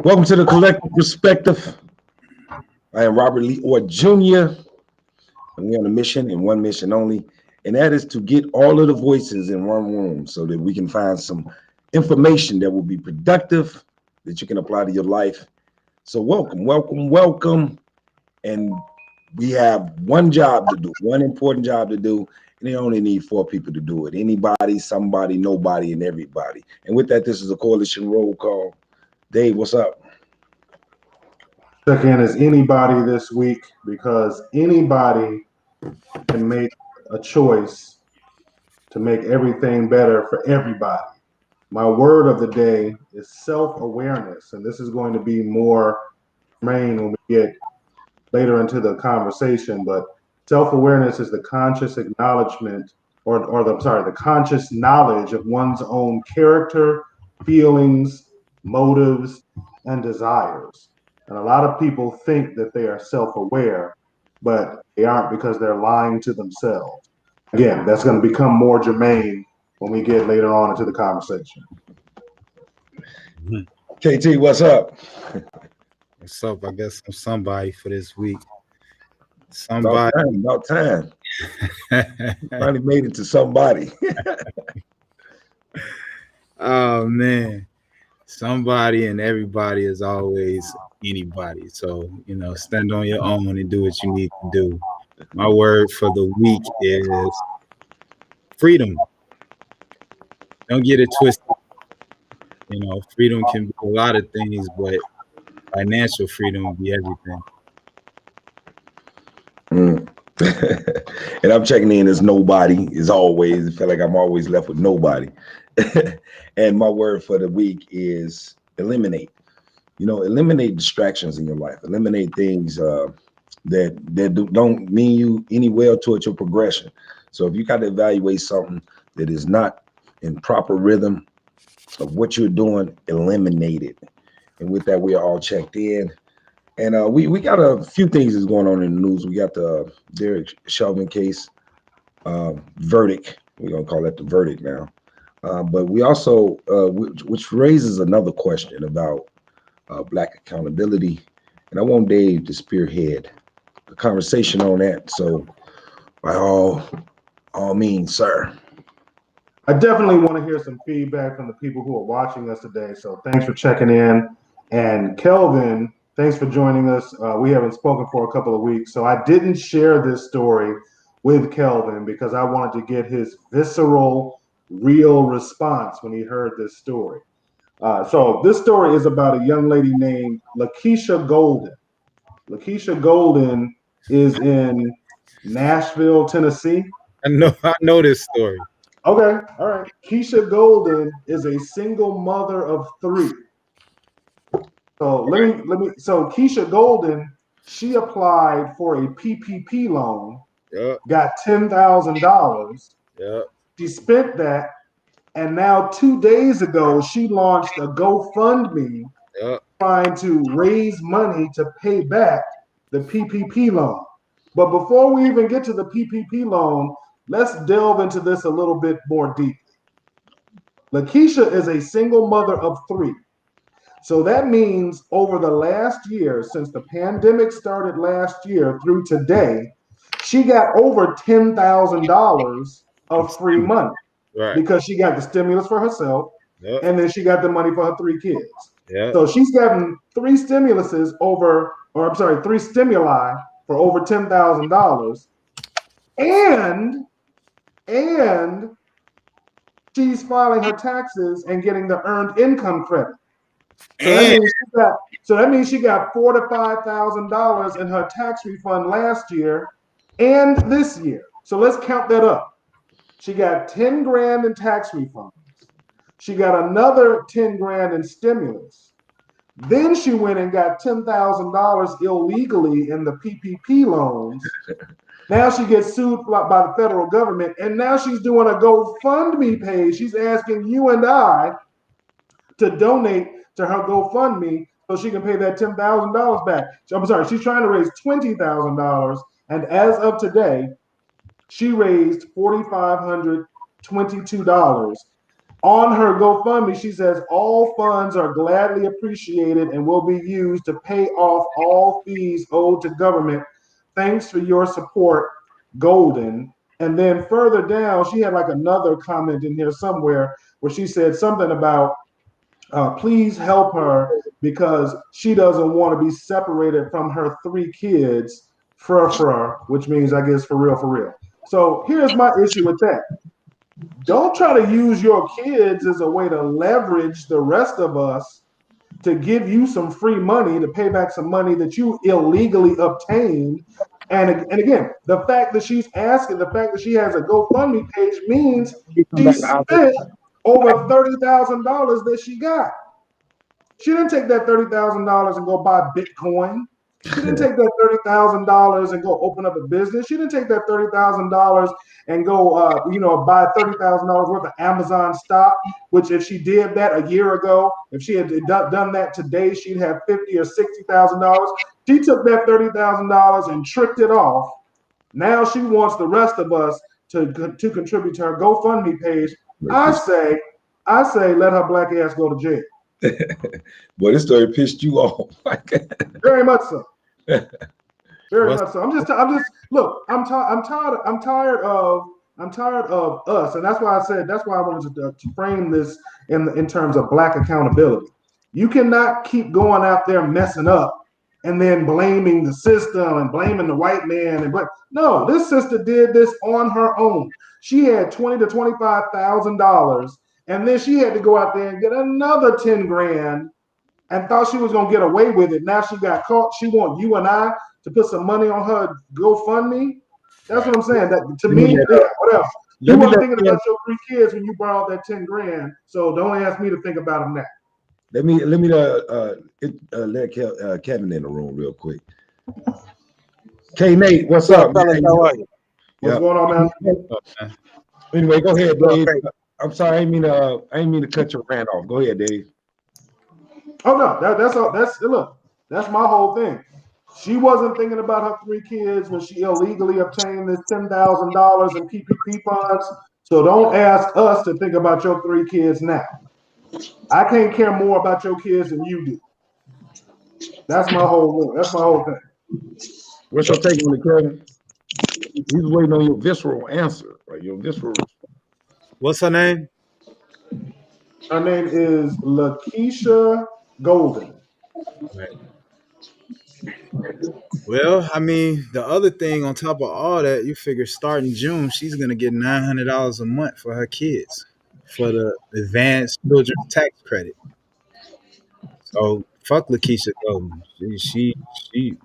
Welcome to the Collective Perspective. I am Robert Lee Orr Jr., and we're on a mission and one mission only, and that is to get all of the voices in one room so that we can find some information that will be productive that you can apply to your life. So, welcome. And we have one job to do, one important job to do, and they only need four people to do it. Anybody, somebody, nobody, and everybody. And with that, this is a coalition roll call. Dave, what's up? Check in as anybody this week because anybody can make a choice to make everything better for everybody. My word of the day is self-awareness, and this is going to be more main when we get later into the conversation, but self-awareness is the conscious acknowledgement the conscious knowledge of one's own character, feelings, motives, and desires. And a lot of people think that they are self-aware, but they aren't because they're lying to themselves. Again, that's going to become more germane when we get later on into the conversation. KT, what's up? What's up? I guess I'm somebody for this week. Somebody. About time. Finally made it to somebody. Oh, man. Somebody and everybody is always anybody. So, stand on your own and do what you need to do. My word for the week is freedom. Don't get it twisted. Freedom can be a lot of things, but financial freedom will be everything. And I'm checking in as nobody, as always. I feel like I'm always left with nobody. And my word for the week is eliminate. Eliminate distractions in your life. Eliminate things that don't mean you any well towards your progression. So if you got to evaluate something that is not in proper rhythm of what you're doing, eliminate it. And with that, we are all checked in. And we got a few things that's going on in the news. We got the Derek Chauvin case verdict. We're going to call that the verdict now. But we also, which raises another question about Black accountability. And I want Dave to spearhead the conversation on that. So by all means, sir. I definitely want to hear some feedback from the people who are watching us today. So thanks for checking in. And Kelvin, thanks for joining us. We haven't spoken for a couple of weeks, so I didn't share this story with Kelvin because I wanted to get his visceral, real response when he heard this story. So this story is about a young lady named Lakeisha Golden. Lakeisha Golden is in Nashville, Tennessee. I know this story. Okay, all right. Keisha Golden is a single mother of three. So So Keisha Golden, she applied for a PPP loan, got $10,000. She spent that, and now 2 days ago she launched a GoFundMe trying to raise money to pay back the PPP loan. But before we even get to the PPP loan, let's delve into this a little bit more deeply. Lakeisha is a single mother of three. So that means over the last year, since the pandemic started last year through today, she got over $10,000 of free money because she got the stimulus for herself and then she got the money for her three kids. So she's gotten three stimuli for over $10,000. And she's filing her taxes and getting the earned income credit. So that means she got $4,000 to $5,000 in her tax refund last year and this year. So let's count that up. She got 10 grand in tax refunds. She got another 10 grand in stimulus. Then she went and got $10,000 illegally in the PPP loans. Now she gets sued by the federal government, and now she's doing a GoFundMe page. She's asking you and I to donate to her GoFundMe so she can pay that $10,000 back. I'm sorry, she's trying to raise $20,000, and as of today, she raised $4,522. On her GoFundMe, she says all funds are gladly appreciated and will be used to pay off all fees owed to government. Thanks for your support, Golden. And then further down, she had like another comment in here somewhere where she said something about please help her because she doesn't want to be separated from her 3 kids, which means I guess for real. So here's my issue with that. Don't try to use your kids as a way to leverage the rest of us to give you some free money to pay back some money that you illegally obtained. And again, the fact that she has a GoFundMe page means she spent over $30,000 that she got. She didn't take that $30,000 and go buy Bitcoin. She didn't take that $30,000 and go open up a business. She didn't take that $30,000 and go, buy $30,000 worth of Amazon stock. Which, if she did that a year ago, if she had done that today, she'd have $50,000 or $60,000. She took that $30,000 and tricked it off. Now she wants the rest of us to contribute to her GoFundMe page. I say, let her black ass go to jail. Boy, this story pissed you off. Very much so. Very much so. I'm tired of us, and that's why I wanted to frame this in terms of black accountability. You cannot keep going out there messing up and then blaming the system and blaming the white man no, this sister did this on her own. She had $20,000 to $25,000, and then she had to go out there and get another 10 grand and thought she was gonna get away with it. Now she got caught. She want you and I to put some money on her GoFundMe. That's what I'm saying. That to me, what else? You weren't thinking about your 3 kids when you borrowed that 10 grand. So don't ask me to think about them now. Let me let Kevin in the room real quick. K Nate, what's up, man? How are you? What's going on, man? Anyway, go ahead, Dave. I'm sorry, I didn't mean to cut your rant off. Go ahead, Dave. Oh no, that's my whole thing. She wasn't thinking about her 3 kids when she illegally obtained this $10,000 in PPP funds. So don't ask us to think about your 3 kids now. I can't care more about your kids than you do. That's my whole thing. What's your take on it, Kevin? He's waiting on your visceral answer, right? Your visceral. What's her name? Her name is Lakeisha Golden. Right. Well, I mean, the other thing on top of all that, you figure starting June, she's gonna get $900 a month for her kids for the advanced children's tax credit. So fuck Lakeisha Golden. She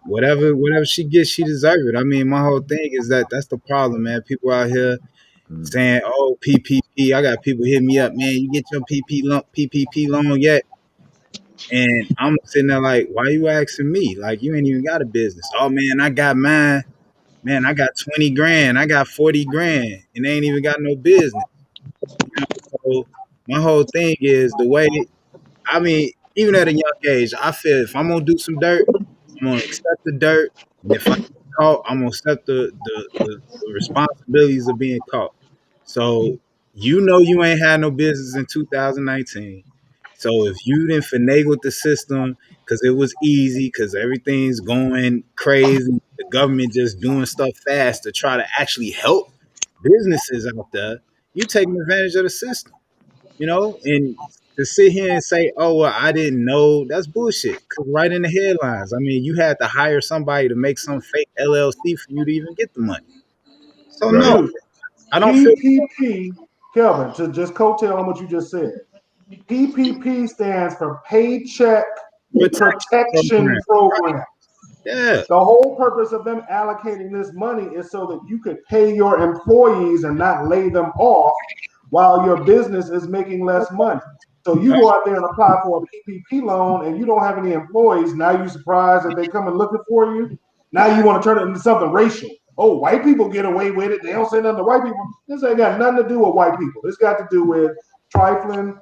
whatever she gets, she deserves it. I mean, my whole thing is that's the problem, man. People out here saying, "Oh, PPP." I got people hitting me up, man. You get your PPP loan yet? And I'm sitting there like, why are you asking me? Like, you ain't even got a business. Oh man, I got mine. Man, I got 20 grand. I got 40 grand, and they ain't even got no business. So my whole thing is the way. I mean, even at a young age, I feel if I'm gonna do some dirt, I'm gonna accept the dirt. And if I get caught, I'm gonna accept the responsibilities of being caught. So you ain't had no business in 2019. So if you didn't finagle the system because it was easy, because everything's going crazy, the government just doing stuff fast to try to actually help businesses out there, you taking advantage of the system, and to sit here and say, oh, well, I didn't know, that's bullshit. Because right in the headlines, I mean, you had to hire somebody to make some fake LLC for you to even get the money. So no, I don't PPP, Kelvin, to just coattail on what you just said. PPP stands for Paycheck Protection Program. Yeah. The whole purpose of them allocating this money is so that you could pay your employees and not lay them off while your business is making less money. So you go out there and apply for a PPP loan and you don't have any employees. Now you're surprised that they come and looking for you. Now you want to turn it into something racial. Oh, white people get away with it. They don't say nothing to white people. This ain't got nothing to do with white people. It's got to do with trifling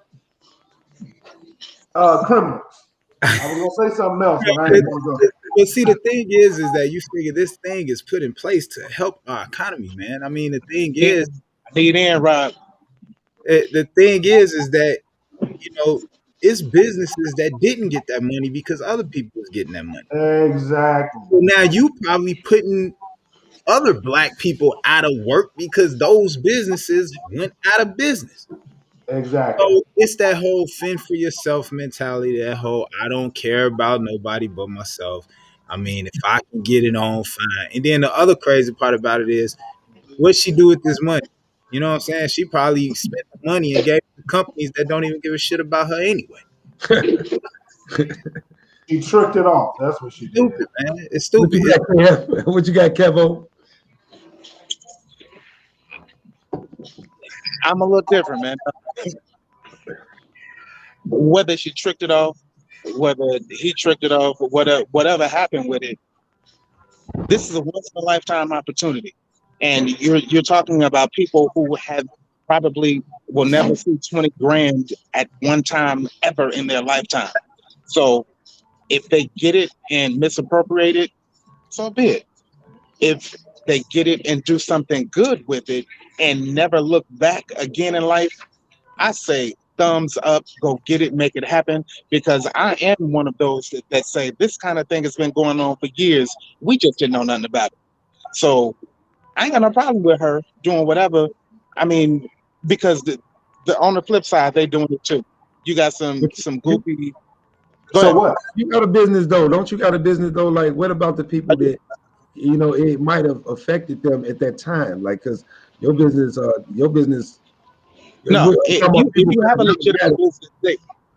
criminals. I was gonna say something else, but I ain't gonna go. But see, the thing is that you figure this thing is put in place to help our economy, man. I mean, the thing is, I need in, Rob. The thing is that, you know, it's businesses that didn't get that money because other people was getting that money. Exactly. So now you probably putting other black people out of work because those businesses went out of business. Exactly. So it's that whole fend for yourself mentality, that whole I don't care about nobody but myself. I mean, if I can get it on, fine. And then the other crazy part about it is what she do with this money. You know what I'm saying? She probably spent the money and gave it to companies that don't even give a shit about her anyway. She tricked it off. That's what she did. Stupid, man. It's What stupid. you got, Kev? What you got, Kevo? I'm a little different, man. Whether she tricked it off, whether he tricked it off, or whatever happened with it, this is a once in a lifetime opportunity. And you're talking about people who have probably will never see 20 grand at one time ever in their lifetime. So if they get it and misappropriate it, so be it. If they get it and do something good with it and never look back again in life, I say thumbs up, go get it, make it happen. Because I am one of those that say this kind of thing has been going on for years. We just didn't know nothing about it. So I ain't got no problem with her doing whatever. I mean, because the on the flip side, they doing it too. You got some goofy. Go So ahead. what? You got a business though, don't you? Got a business though. Like, what about the people that it might have affected them at that time? Like, because your business. No, if you have a that legitimate business,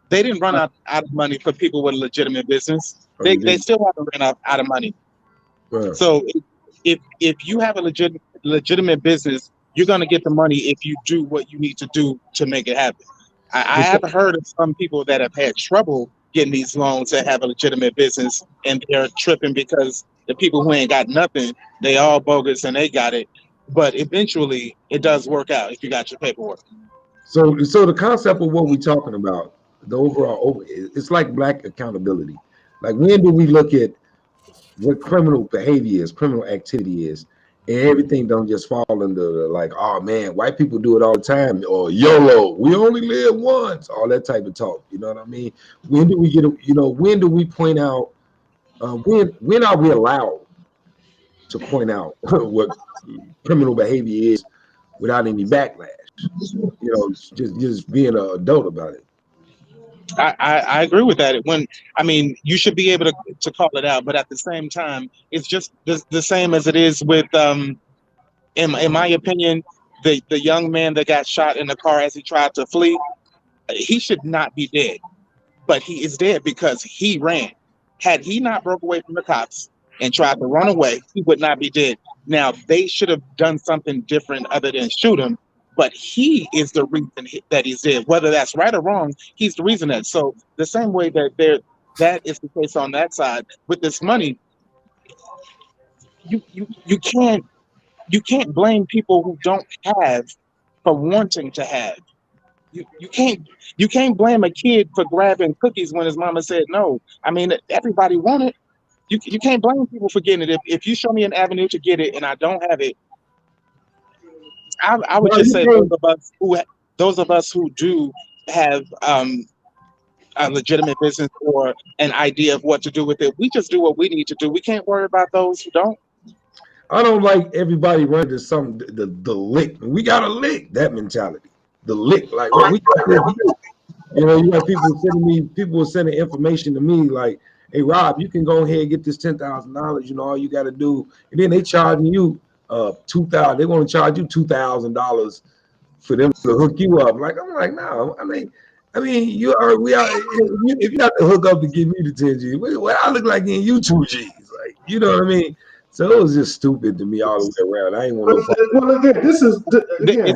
they didn't run out of money for people with a legitimate business. They still haven't run out of money. Right. So if you have a legitimate business, you're gonna get the money if you do what you need to do to make it happen. I have heard of some people that have had trouble getting these loans that have a legitimate business, and they're tripping because the people who ain't got nothing, they all bogus and they got it. But eventually, it does work out if you got your paperwork. So the concept of what we're talking about, the overall, it's like black accountability. Like, when do we look at what criminal behavior is, criminal activity is, and everything don't just fall into like, oh man, white people do it all the time, or YOLO, we only live once, all that type of talk. You know what I mean? When do we get? When do we point out? When are we allowed to point out what criminal behavior is without any backlash? Just being an adult about it. I agree with that. You should be able to call it out, but at the same time, it's just the same as it is with in my opinion, the young man that got shot in the car as he tried to flee, he should not be dead, but he is dead because he ran. Had he not broke away from the cops and tried to run away, he would not be dead. Now they should have done something different other than shoot him, but he is the reason that he's dead. Whether that's right or wrong, he's the reason that. So the same way that is the case on that side with this money, you can't blame people who don't have for wanting to have. You can't blame a kid for grabbing cookies when his mama said no. I mean, everybody wanted. You can't blame people for getting it. If you show me an avenue to get it and I don't have it, I would just say those of us who do have a legitimate business or an idea of what to do with it, we just do what we need to do. We can't worry about those who don't. I don't like everybody running to some the lick. We got to lick that mentality. The lick, like, well, we got this. You got people sending information to me like, hey Rob, you can go ahead and get this $10,000. All you got to do, and then they charging you $2,000. They want to charge you $2,000 for them to hook you up. Like, I'm like, no. I mean, if you have to hook up to give me the 10 G's, what I look like in you 2 G's, like, you know what I mean? So it was just stupid to me all the way around. I ain't want to. Well, again, it's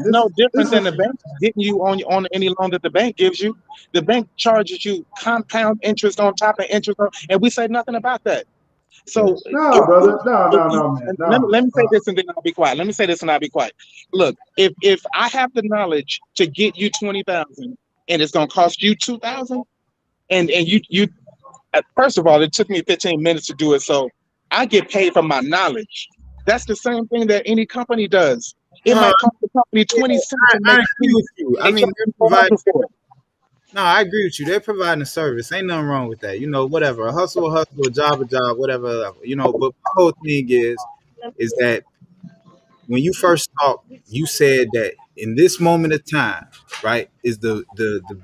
no different than the bank getting you on any loan that the bank gives you. The bank charges you compound interest on top of interest, and we say nothing about that. So no, brother, no, man. Let me say this and then I'll be quiet. Let me say this and I'll be quiet. Look, if I have the knowledge to get you 20,000 and it's gonna cost you 2,000, and you first of all, it took me 15 minutes to do it, so I get paid for my knowledge. That's the same thing that any company does. It might cost the company 20 cents to I make agree with you. I they mean, charge they're you providing. $400 for it. No, I agree with you. They're providing a service. Ain't nothing wrong with that. You know, whatever. A hustle, a job, whatever. You know, but my whole thing is that when you first talked, you said that in this moment of time, right, is the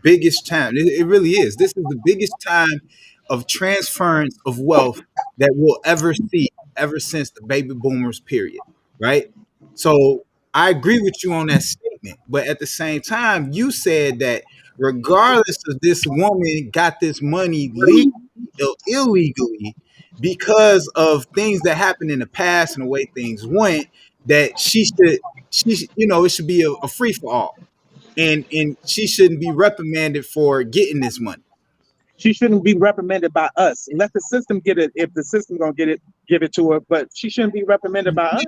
biggest time. It really is. This is the biggest time of transference of wealth that we'll ever see ever since the baby boomers period, right? So I agree with you on that statement, but at the same time, you said that regardless of this woman got this money legally or illegally because of things that happened in the past and the way things went, that you know, it should be a free for all, and she shouldn't be reprimanded for getting this money. She shouldn't be reprimanded by us. Let the system get it. If the system gonna get it, give it to her. But she shouldn't be reprimanded by us.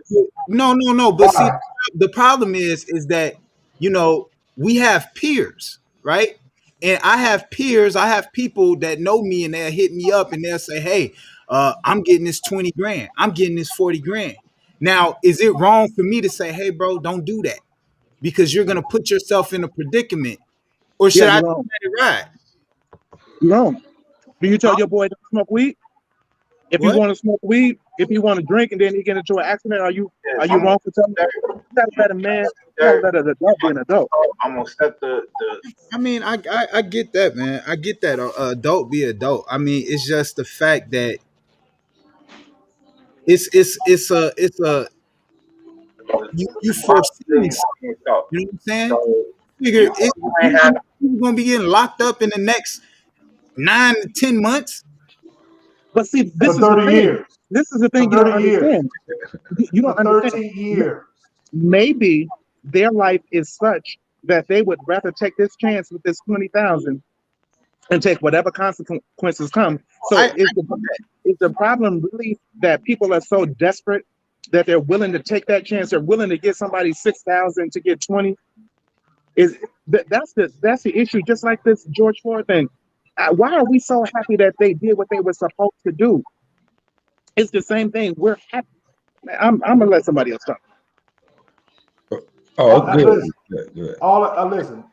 No. But see, the problem is that, you know, we have peers, right? And I have peers, I have people that know me, and they'll hit me up and they'll say, "Hey, I'm getting this 20 grand. I'm getting this 40 grand." Now, is it wrong for me to say, "Hey, bro, don't do that," because you're gonna put yourself in a predicament, or should Yeah, I you're just wrong. let it ride? You're wrong. Do you tell your boy to smoke weed? If you What? want to smoke weed, if you want to drink, and then you get into an accident, are you wrong for telling him? You gotta let a man, you gotta let an adult be an adult. I'm gonna set the. I mean, I get that, man. I get that. Adult be adult. I mean, it's just the fact that it's a you foreseeing something. You know what I'm saying? Figure it's gonna be getting locked up in the next 9 to 10 months. But see, this For is the 30 thing. years. This is the For thing you don't 30 years. understand. You don't For understand. 30 years. Maybe their life is such that they would rather take this chance with this 20,000 and take whatever consequences come. So is the problem really that people are so desperate that they're willing to take that chance? They're willing to get somebody 6,000 to get 20. That's the issue. Just like this George Floyd thing. Why are we so happy that they did what they were supposed to do? It's the same thing. We're happy. I'm gonna let somebody else talk. Oh, good. Listen, Good. listen.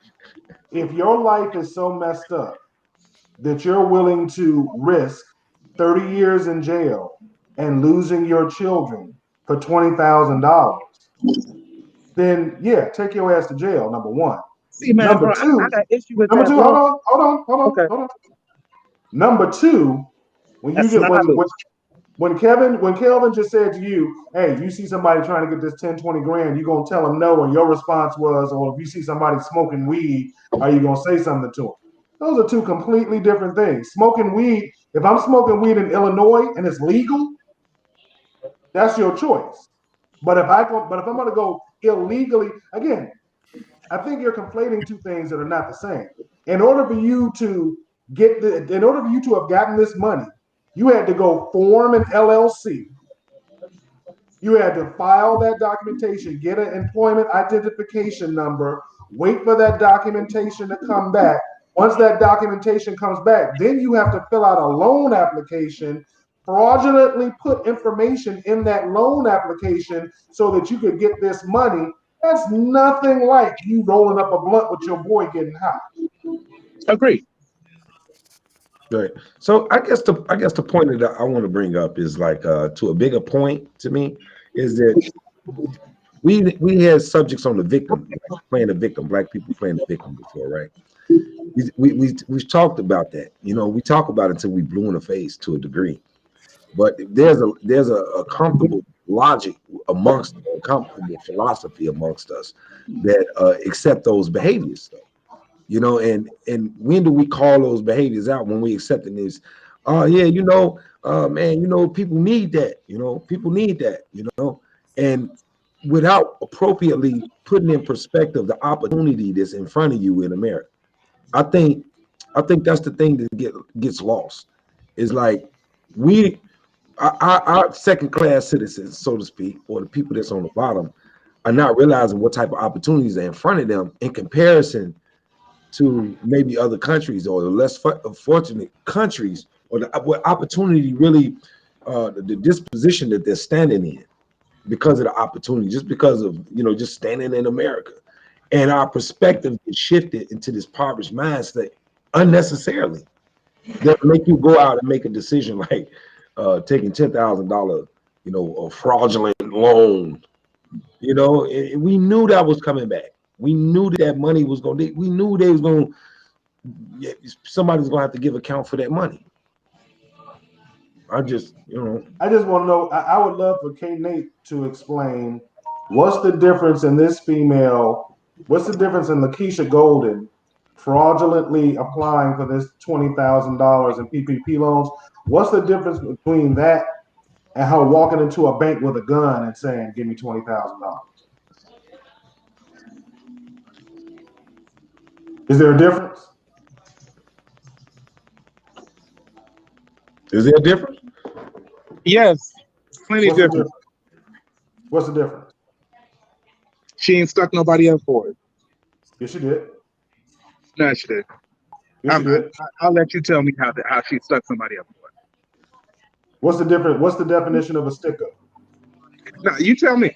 If your life is so messed up that you're willing to risk 30 years in jail and losing your children for $20,000, then yeah, take your ass to jail. Number one. See, man, Number bro, two. I got issue with Number that, two. bro. Hold on. Number two, when That's you get not when Kelvin just said to you, "Hey, you see somebody trying to get this 10, 20 grand, you gonna tell them no," and your response was, "Or if you see somebody smoking weed, are you gonna say something to them?" Those are two completely different things. Smoking weed, if I'm smoking weed in Illinois and it's legal, that's your choice. But if I'm gonna go illegally, again, I think you're conflating two things that are not the same. In order for you to have gotten this money, you had to go form an LLC. You had to file that documentation, get an employment identification number, wait for that documentation to come back. Once that documentation comes back, then you have to fill out a loan application, fraudulently put information in that loan application so that you could get this money. That's nothing like you rolling up a blunt with your boy getting high. Agreed. Right. So I guess the point that I want to bring up is like to a bigger point to me is that we had subjects on the victim, like playing the victim, black people playing the victim before, right? We've talked about that. You know, we talk about it until we blue in the face to a degree. But there's a comfortable logic amongst a comfortable philosophy amongst us that accept those behaviors, though. You know, and when do we call those behaviors out? When we accepting this? Oh yeah, you know, man, you know, people need that. You know, people need that. You know, and without appropriately putting in perspective the opportunity that's in front of you in America, I think that's the thing that gets lost. Is like our second class citizens, so to speak, or the people that's on the bottom, are not realizing what type of opportunities are in front of them in comparison to maybe other countries or the less fortunate countries, or what opportunity really, the disposition that they're standing in. because of the opportunity, just because of, just standing in America. And our perspective is shifted into this impoverished mindset unnecessarily that make you go out and make a decision like taking $10,000, a fraudulent loan. We knew that was coming back. We knew that money was going to, we knew they was going to, somebody's going to have to give account for that money. I just want to know, I would love for K Nate to explain what's the difference in this female, what's the difference in Lakeisha Golden fraudulently applying for this $20,000 in PPP loans? What's the difference between that and her walking into a bank with a gun and saying, "Give me $20,000"? Is there a difference? Is there a difference? Yes, plenty different. What's the difference? She ain't stuck nobody up for it. Yes, she did. No, she did. Yes, she did. I'll let you tell me how she stuck somebody up for it. What's the difference? What's the definition of a stick-up? No, you tell me.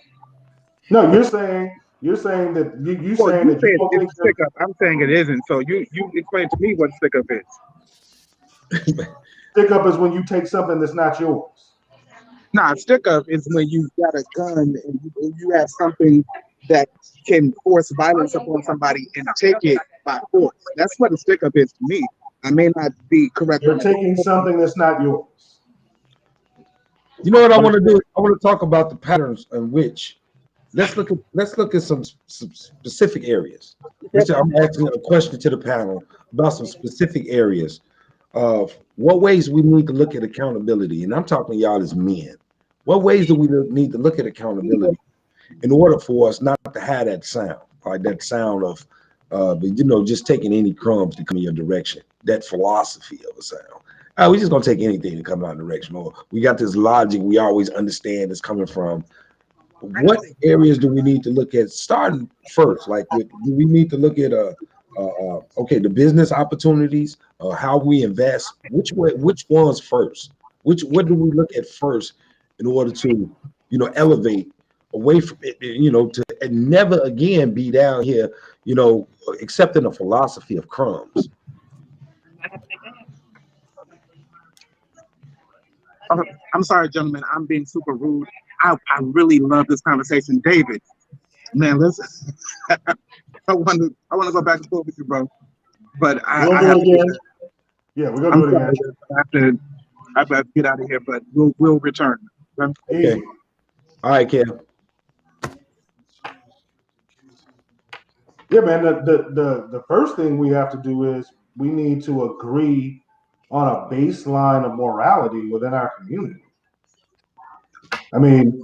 No, you're saying that you saying that you don't think stick up. I'm saying it isn't. So you explain to me what stick up is. Stick up is when you take something that's not yours. Nah, stick up is when you got a gun and you have something that can force violence upon somebody and take it by force. That's what a stick up is to me. I may not be correct. You're taking something that's not yours. You know what I want to do? I want to talk about the patterns in which let's look at some specific areas. I'm asking a question to the panel about some specific areas of what ways we need to look at accountability. And I'm talking to y'all as men. What ways do we need to look at accountability in order for us not to have that sound, like that sound of, just taking any crumbs to come in your direction, that philosophy of a sound. We're just going to take anything to come out in direction, or we got this logic we always understand is coming from. What areas do we need to look at starting first? Like, do we need to look at the business opportunities, how we invest? Which ones first? What do we look at first in order to, elevate away from it, to never again be down here, accepting a philosophy of crumbs? I'm sorry, gentlemen. I'm being super rude. I really love this conversation, David. Man, listen. I want to go back and forth with you, bro. But I have to. Yeah, we're gonna do it again. I have to get out of here, but we'll return. Okay. All right, Kev. Yeah, man. The first thing we have to do is we need to agree on a baseline of morality within our community. I mean,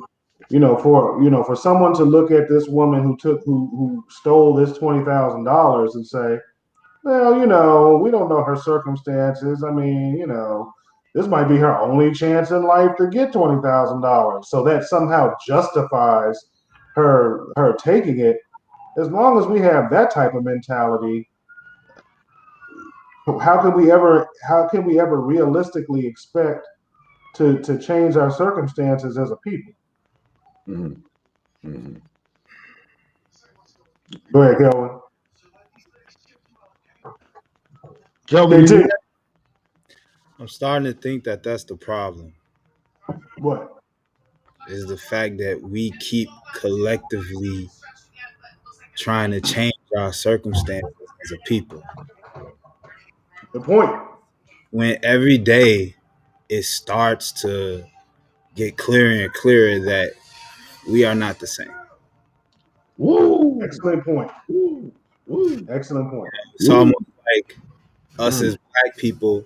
for someone to look at this woman who stole this $20,000 and say, well, we don't know her circumstances. I mean, this might be her only chance in life to get $20,000. So that somehow justifies her taking it. As long as we have that type of mentality, how can we ever realistically expect to change our circumstances as a people? Mm-hmm. Mm-hmm. Go ahead, Kelvin. Kelvin, I'm starting to think that that's the problem. What? Is the fact that we keep collectively trying to change our circumstances as a people. The point. When every day it starts to get clearer and clearer that we are not the same. Woo! Excellent point. Woo! Excellent point. It's almost like us as Black people,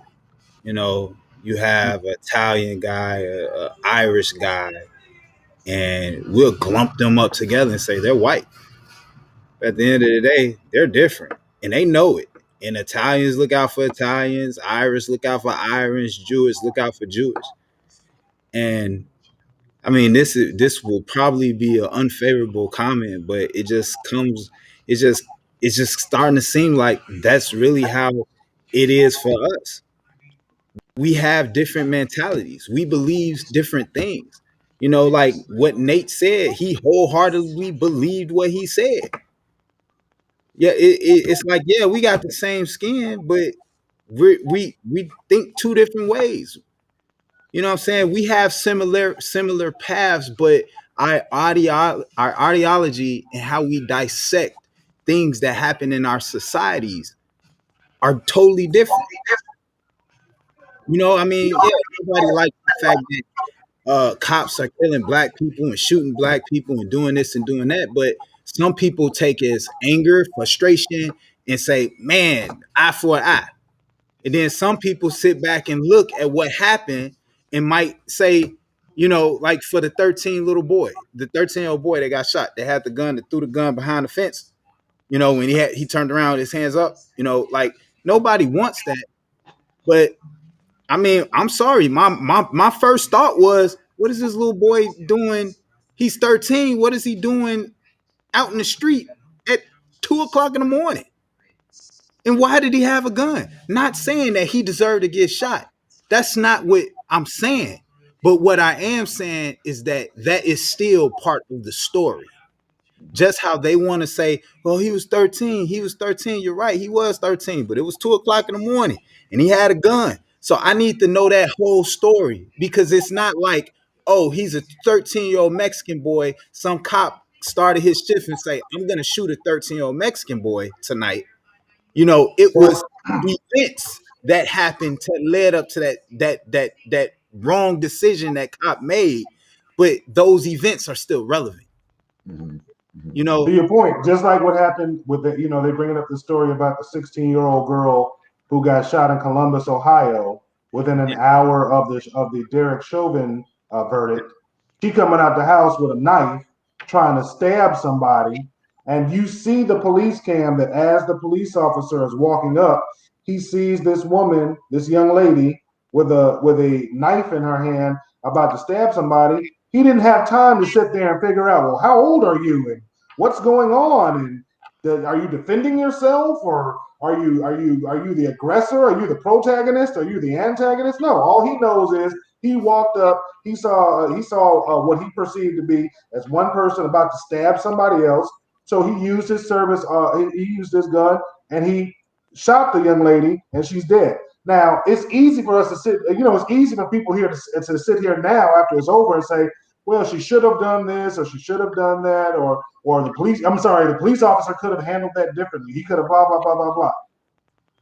you have an Italian guy, an Irish guy, and we'll clump them up together and say they're white. At the end of the day, they're different, and they know it. And Italians look out for Italians, Irish look out for Irish, Jewish look out for Jewish. And I mean, this will probably be an unfavorable comment, but it's just starting to seem like that's really how it is for us. We have different mentalities. We believe different things. You know, like what Nate said, he wholeheartedly believed what he said. Yeah, it's like, yeah, we got the same skin, but we think two different ways. You know what I'm saying? We have similar paths, but our ideology and how we dissect things that happen in our societies are totally different. You know, I mean, yeah, everybody likes the fact that cops are killing black people and shooting black people and doing this and doing that, but some people take it as anger, frustration, and say, "Man, eye for an eye." And then some people sit back and look at what happened and might say, you know, like for the 13-year-old boy that got shot, they had the gun, that threw the gun behind the fence. You know, when he turned around, his hands up. You know, like nobody wants that. But I mean, I'm sorry. My first thought was, what is this little boy doing? He's 13. What is he doing out in the street at 2 o'clock in the morning? And why did he have a gun? Not saying that he deserved to get shot. That's not what I'm saying. But what I am saying is that that is still part of the story. Just how they want to say, well, he was 13. He was 13. You're right. He was 13, but it was 2 o'clock in the morning and he had a gun. So I need to know that whole story, because it's not like, oh, he's a 13-year-old Mexican boy. Some cop started his shift and say, I'm going to shoot a 13-year-old Mexican boy tonight. You know, it was events that happened that led up to that wrong decision that cop made, but those events are still relevant. Mm-hmm. Mm-hmm. You know, To your point, just like what happened with the, they bringing up the story about the 16-year-old girl who got shot in Columbus, Ohio, within an hour of the Derek Chauvin verdict. She coming out the house with a knife, trying to stab somebody, and you see the police cam that as the police officer is walking up, he sees this woman, this young lady, with a knife in her hand, about to stab somebody. He didn't have time to sit there and figure out, well, how old are you and what's going on, and are you defending yourself, or are you the aggressor? Are you the protagonist? Are you the antagonist? No, all he knows is he walked up, he saw what he perceived to be as one person about to stab somebody else. So he used his service, he used his gun, and he shot the young lady, and she's dead. Now, it's easy for us to sit, it's easy for people here to sit here now after it's over and say, well, she should have done this, or she should have done that, or the police officer could have handled that differently. He could have blah, blah, blah, blah, blah.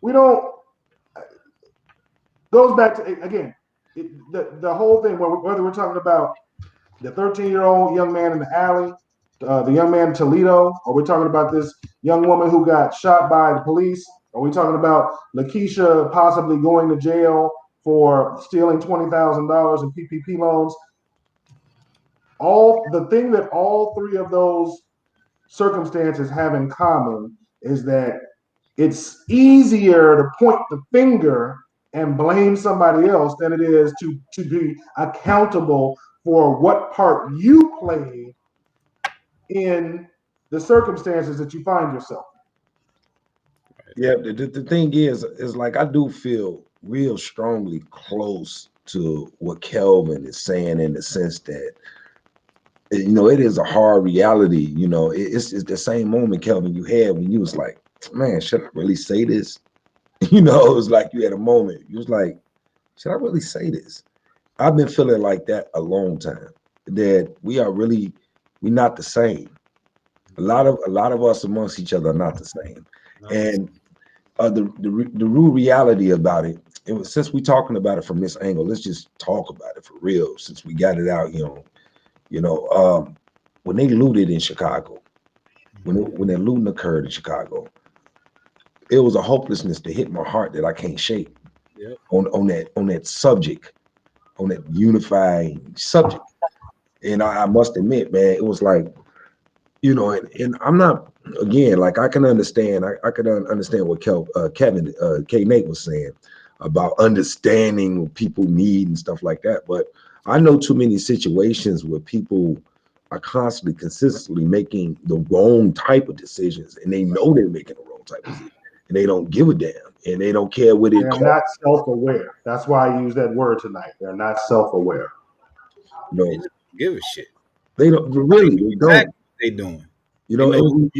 We don't, goes back to, again, the whole thing, whether we're talking about the 13-year-old young man in the alley, the young man in Toledo, or we're talking about this young woman who got shot by the police, or we're talking about Lakeisha possibly going to jail for stealing $20,000 in PPP loans. The thing that all three of those circumstances have in common is that it's easier to point the finger and blame somebody else than it is to be accountable for what part you played in the circumstances that you find yourself in. Yeah, the thing is like I do feel real strongly close to what Kelvin is saying, in the sense that, it is a hard reality. It's the same moment, Kelvin, you had when you was like, man, should I really say this? It was like you had a moment. You was like, should I really say this? I've been feeling like that a long time, that we're not the same. A lot of us amongst each other are not the same. And the real reality about it was, since we're talking about it from this angle, let's just talk about it for real, since we got it out, when they looted in Chicago, when that looting occurred in Chicago, it was a hopelessness that hit my heart that I can't shake. Yep. on that subject, on that unifying subject. And I must admit, man, it was like, and I'm not, again, like I can understand, I can understand what Kevin, Nate was saying about understanding what people need and stuff like that. But I know too many situations where people are consistently making the wrong type of decisions, and they know they're making the wrong type of decision, and they don't give a damn, and they don't care what it costs. They're not self-aware. That's why I use that word tonight. They're not self-aware. No, give a shit. They don't really. They don't. Exactly what they doing. You know, They know-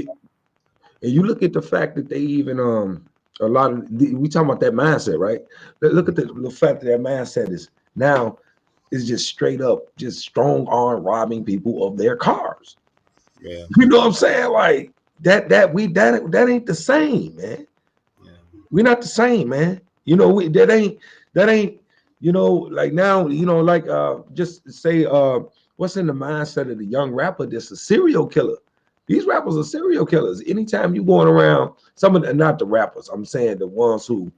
and you look at the fact that they even a lot of we talking about that mindset, right? Look at the fact that mindset is now is just straight up just strong arm robbing people of their cars. Yeah. You know what I'm saying? Like that ain't the same, man. Yeah. We're not the same, man. You know, that ain't, you know, like now, you know, like just say what's in the mindset of the young rapper that's a serial killer. These rappers are serial killers. Anytime you going around, some of the, not the rappers, I'm saying the ones who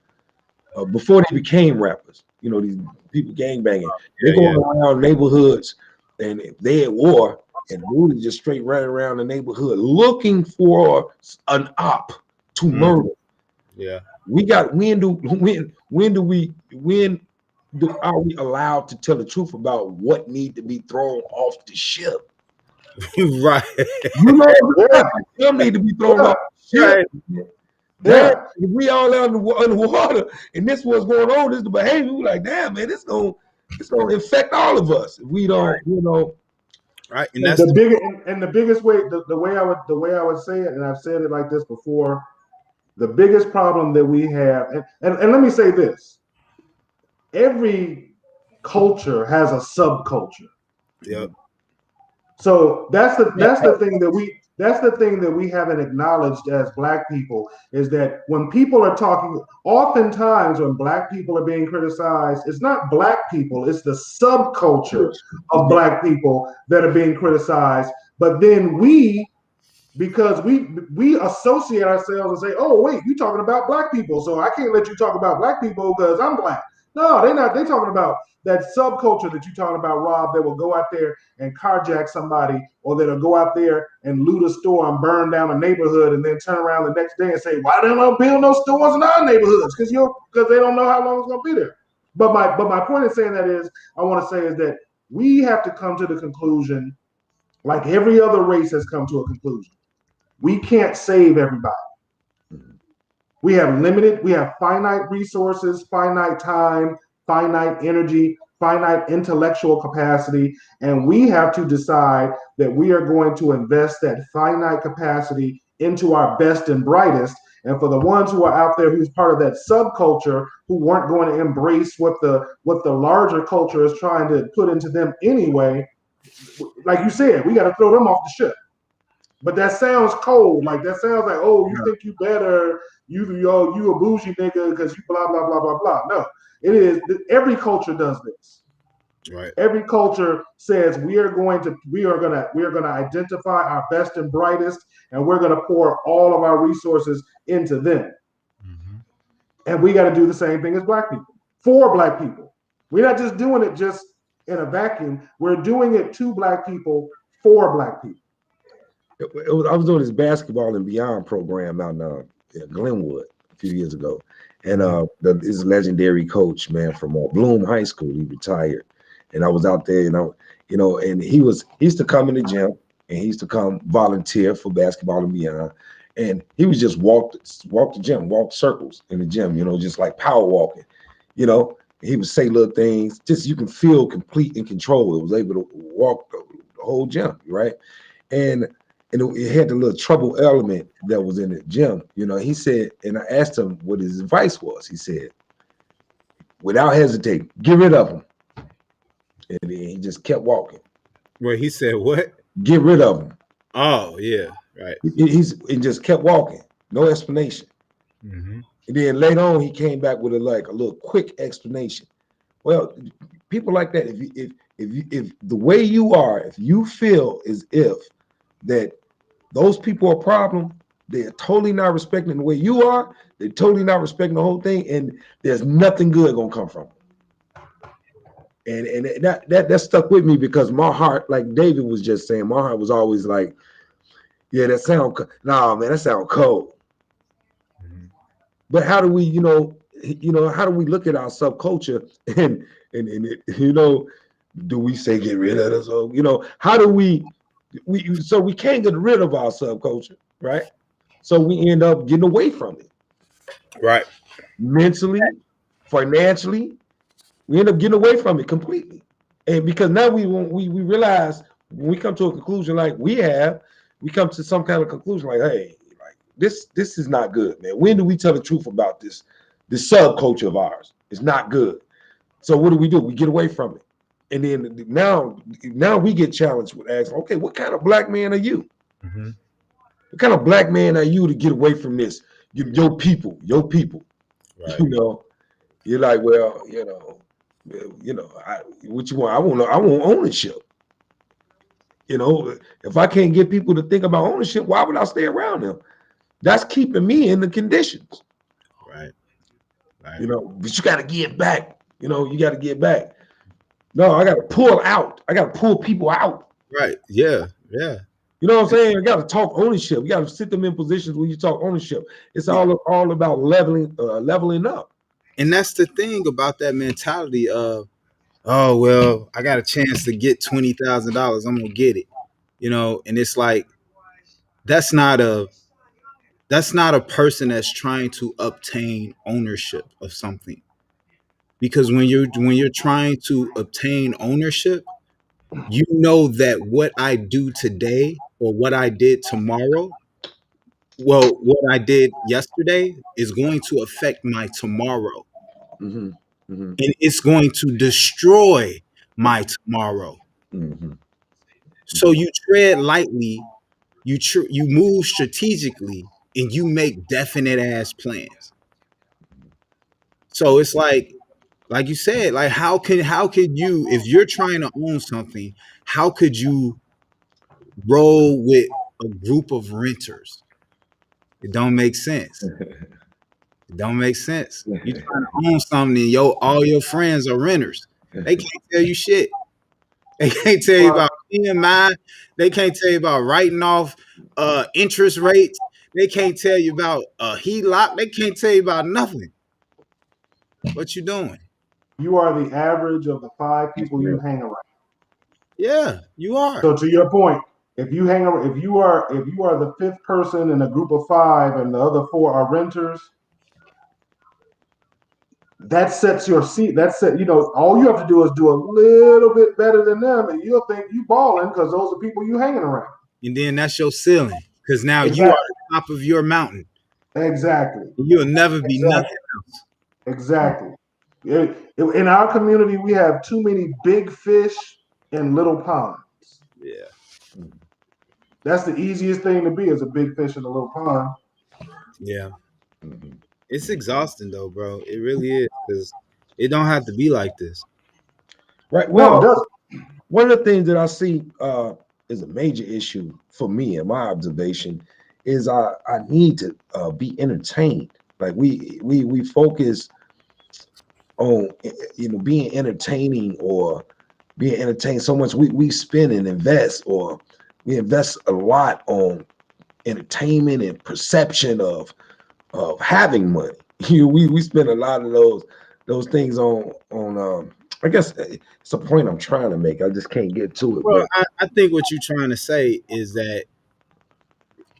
before they became rappers, you know, these people gang banging, they're going around neighborhoods and they at war and really just straight running around the neighborhood looking for an op to murder. Yeah. We got when are we allowed to tell the truth about what need to be thrown off the ship? Right. You know, some need to be thrown off the ship. Right. Damn, if we all out underwater and this what's going on, this is the behavior, we're like, damn, man, it's gonna infect all of us if we don't, you know. Right. And that's the biggest way, the way I would say it, and I've said it like this before, the biggest problem that we have, and let me say this: every culture has a subculture. Yep. So that's the thing that we haven't acknowledged as Black people, is that when people are talking, oftentimes when Black people are being criticized, it's not Black people, it's the subculture of Black people that are being criticized. But then because we associate ourselves and say, oh wait, you talking about Black people, so I can't let you talk about Black people because I'm Black. No, they're not. They're talking about that subculture that you're talking about, Rob, that will go out there and carjack somebody, or that'll go out there and loot a store and burn down a neighborhood, and then turn around the next day and say, why don't they build no stores in our neighborhoods? Because they don't know how long it's gonna be there. But my point in saying that is, I want to say is that we have to come to the conclusion, like every other race has come to a conclusion. We can't save everybody. We have finite resources, finite time, finite energy, finite intellectual capacity, and we have to decide that we are going to invest that finite capacity into our best and brightest. And for the ones who are out there who's part of that subculture, who weren't going to embrace what the larger culture is trying to put into them anyway, like you said, we got to throw them off the ship. But that sounds cold. Like that sounds like, oh, you think you better, you a bougie nigga because you blah blah blah blah blah. No, it is. Every culture does this. Right. Every culture says we are gonna identify our best and brightest, and we're gonna pour all of our resources into them. Mm-hmm. And we got to do the same thing as Black people, for Black people. We're not just doing it just in a vacuum. We're doing it to Black people, for Black people. I was doing this basketball and beyond program out in Glenwood a few years ago, and this legendary coach, man, from Bloom High School, he retired, and I was out there, and he used to come in the gym, and he used to come volunteer for basketball and beyond, and he was just walk the gym, walk circles in the gym, just like power walking, he would say little things, just you can feel complete in control. It was able to walk the whole gym, right, and it had the little trouble element that was in the gym. He said, and I asked him what his advice was. He said, without hesitating, get rid of him. And he just kept walking. Well, he said what? Get rid of him. Oh, yeah, right. He just kept walking. No explanation. Mm-hmm. And then later on, he came back with a little quick explanation. Well, people like that, if the way you are, if you feel as if that those people are a problem, they're totally not respecting the way you are, they're totally not respecting the whole thing, and there's nothing good gonna come from it. And that stuck with me, because my heart, like David was just saying, my heart was always like, yeah, that sound cold. Mm-hmm. But how do we, how do we look at our subculture and do we say get rid of us? Or, how do we can't get rid of our subculture, right? So we end up getting away from it. Right. Mentally, financially, we end up getting away from it completely. And because now we realize when we come to a conclusion like we come to some kind of conclusion like, hey, like this is not good, man. When do we tell the truth about this subculture of ours? It's not good. So what do? We get away from it. And then now we get challenged with asking, okay, what kind of black man are you? Mhm. What kind of black man are you to get away from this? Your people. Right. You know, you're like, well, what you want? I want ownership. You know, if I can't get people to think about ownership, why would I stay around them? That's keeping me in the conditions. Right. You know, but you got to get back. You know, you got to get back. No, I got to pull out. I got to pull people out. Right. Yeah. Yeah. You know what I'm saying? I got to talk ownership. You got to sit them in positions where you talk ownership. It's all about leveling up. And that's the thing about that mentality of, oh well, I got a chance to get $20,000. I'm gonna get it. You know, and it's like that's not a person that's trying to obtain ownership of something. Because when you're trying to obtain ownership, you know that what I do today or what I did tomorrow, well, what I did yesterday is going to affect my tomorrow. Mm-hmm. Mm-hmm. And it's going to destroy my tomorrow. Mm-hmm. So you tread lightly, you move strategically, and you make definite ass plans. So it's like you said, like how could you, if you're trying to own something, how could you roll with a group of renters? It don't make sense. It don't make sense. You trying to own something, and all your friends are renters. They can't tell you shit. They can't tell you about PMI. They can't tell you about writing off interest rates. They can't tell you about HELOC. They can't tell you about nothing. What you doing? You are the average of the 5 people you hang around. Yeah, you are. So to your point, if you are the 5th person in a group of 5 and the other 4 are renters, that sets your seat. All you have to do is do a little bit better than them, and you'll think you balling because those are people you hanging around. And then that's your ceiling, because now you are the top of your mountain. Exactly. You'll never be nothing else. Exactly. In our community, we have too many big fish in little ponds. Yeah. That's the easiest thing to be, is a big fish in a little pond. Yeah. Mm-hmm. It's exhausting though, bro. It really is, because it don't have to be like this. Right. Well, one of the things that I see is a major issue for me, in my observation, is I need to be entertained. Like we focus on being entertaining or being entertained so much. We spend and invest, or we invest a lot on entertainment and perception of having money. We spend a lot of those things on I guess it's a point I'm trying to make. I just can't get to it. Well, I think what you're trying to say is that,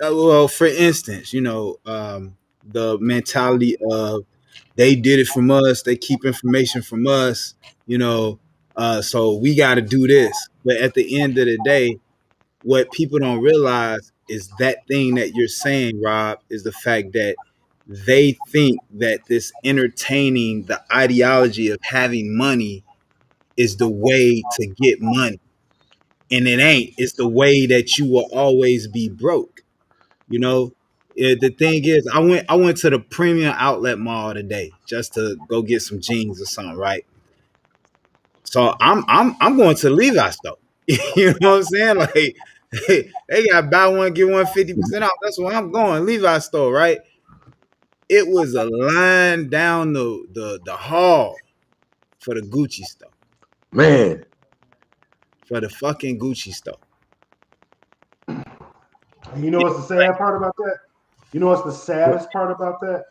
well, for instance, the mentality of they did it from us, they keep information from us, so we got to do this. But at the end of the day, what people don't realize is that thing that you're saying, Rob, is the fact that they think that this entertaining the ideology of having money is the way to get money. And it ain't. It's the way that you will always be broke. The thing is, I went to the Premium Outlet Mall today just to go get some jeans or something, right? So I'm going to the Levi's store. You know what I'm saying? Like they got buy one get one 50% off. That's where I'm going, Levi's store, right? It was a line down the hall for the Gucci store. Man. For the fucking Gucci store. You know what's the sad part about that? You know what's the saddest part about that?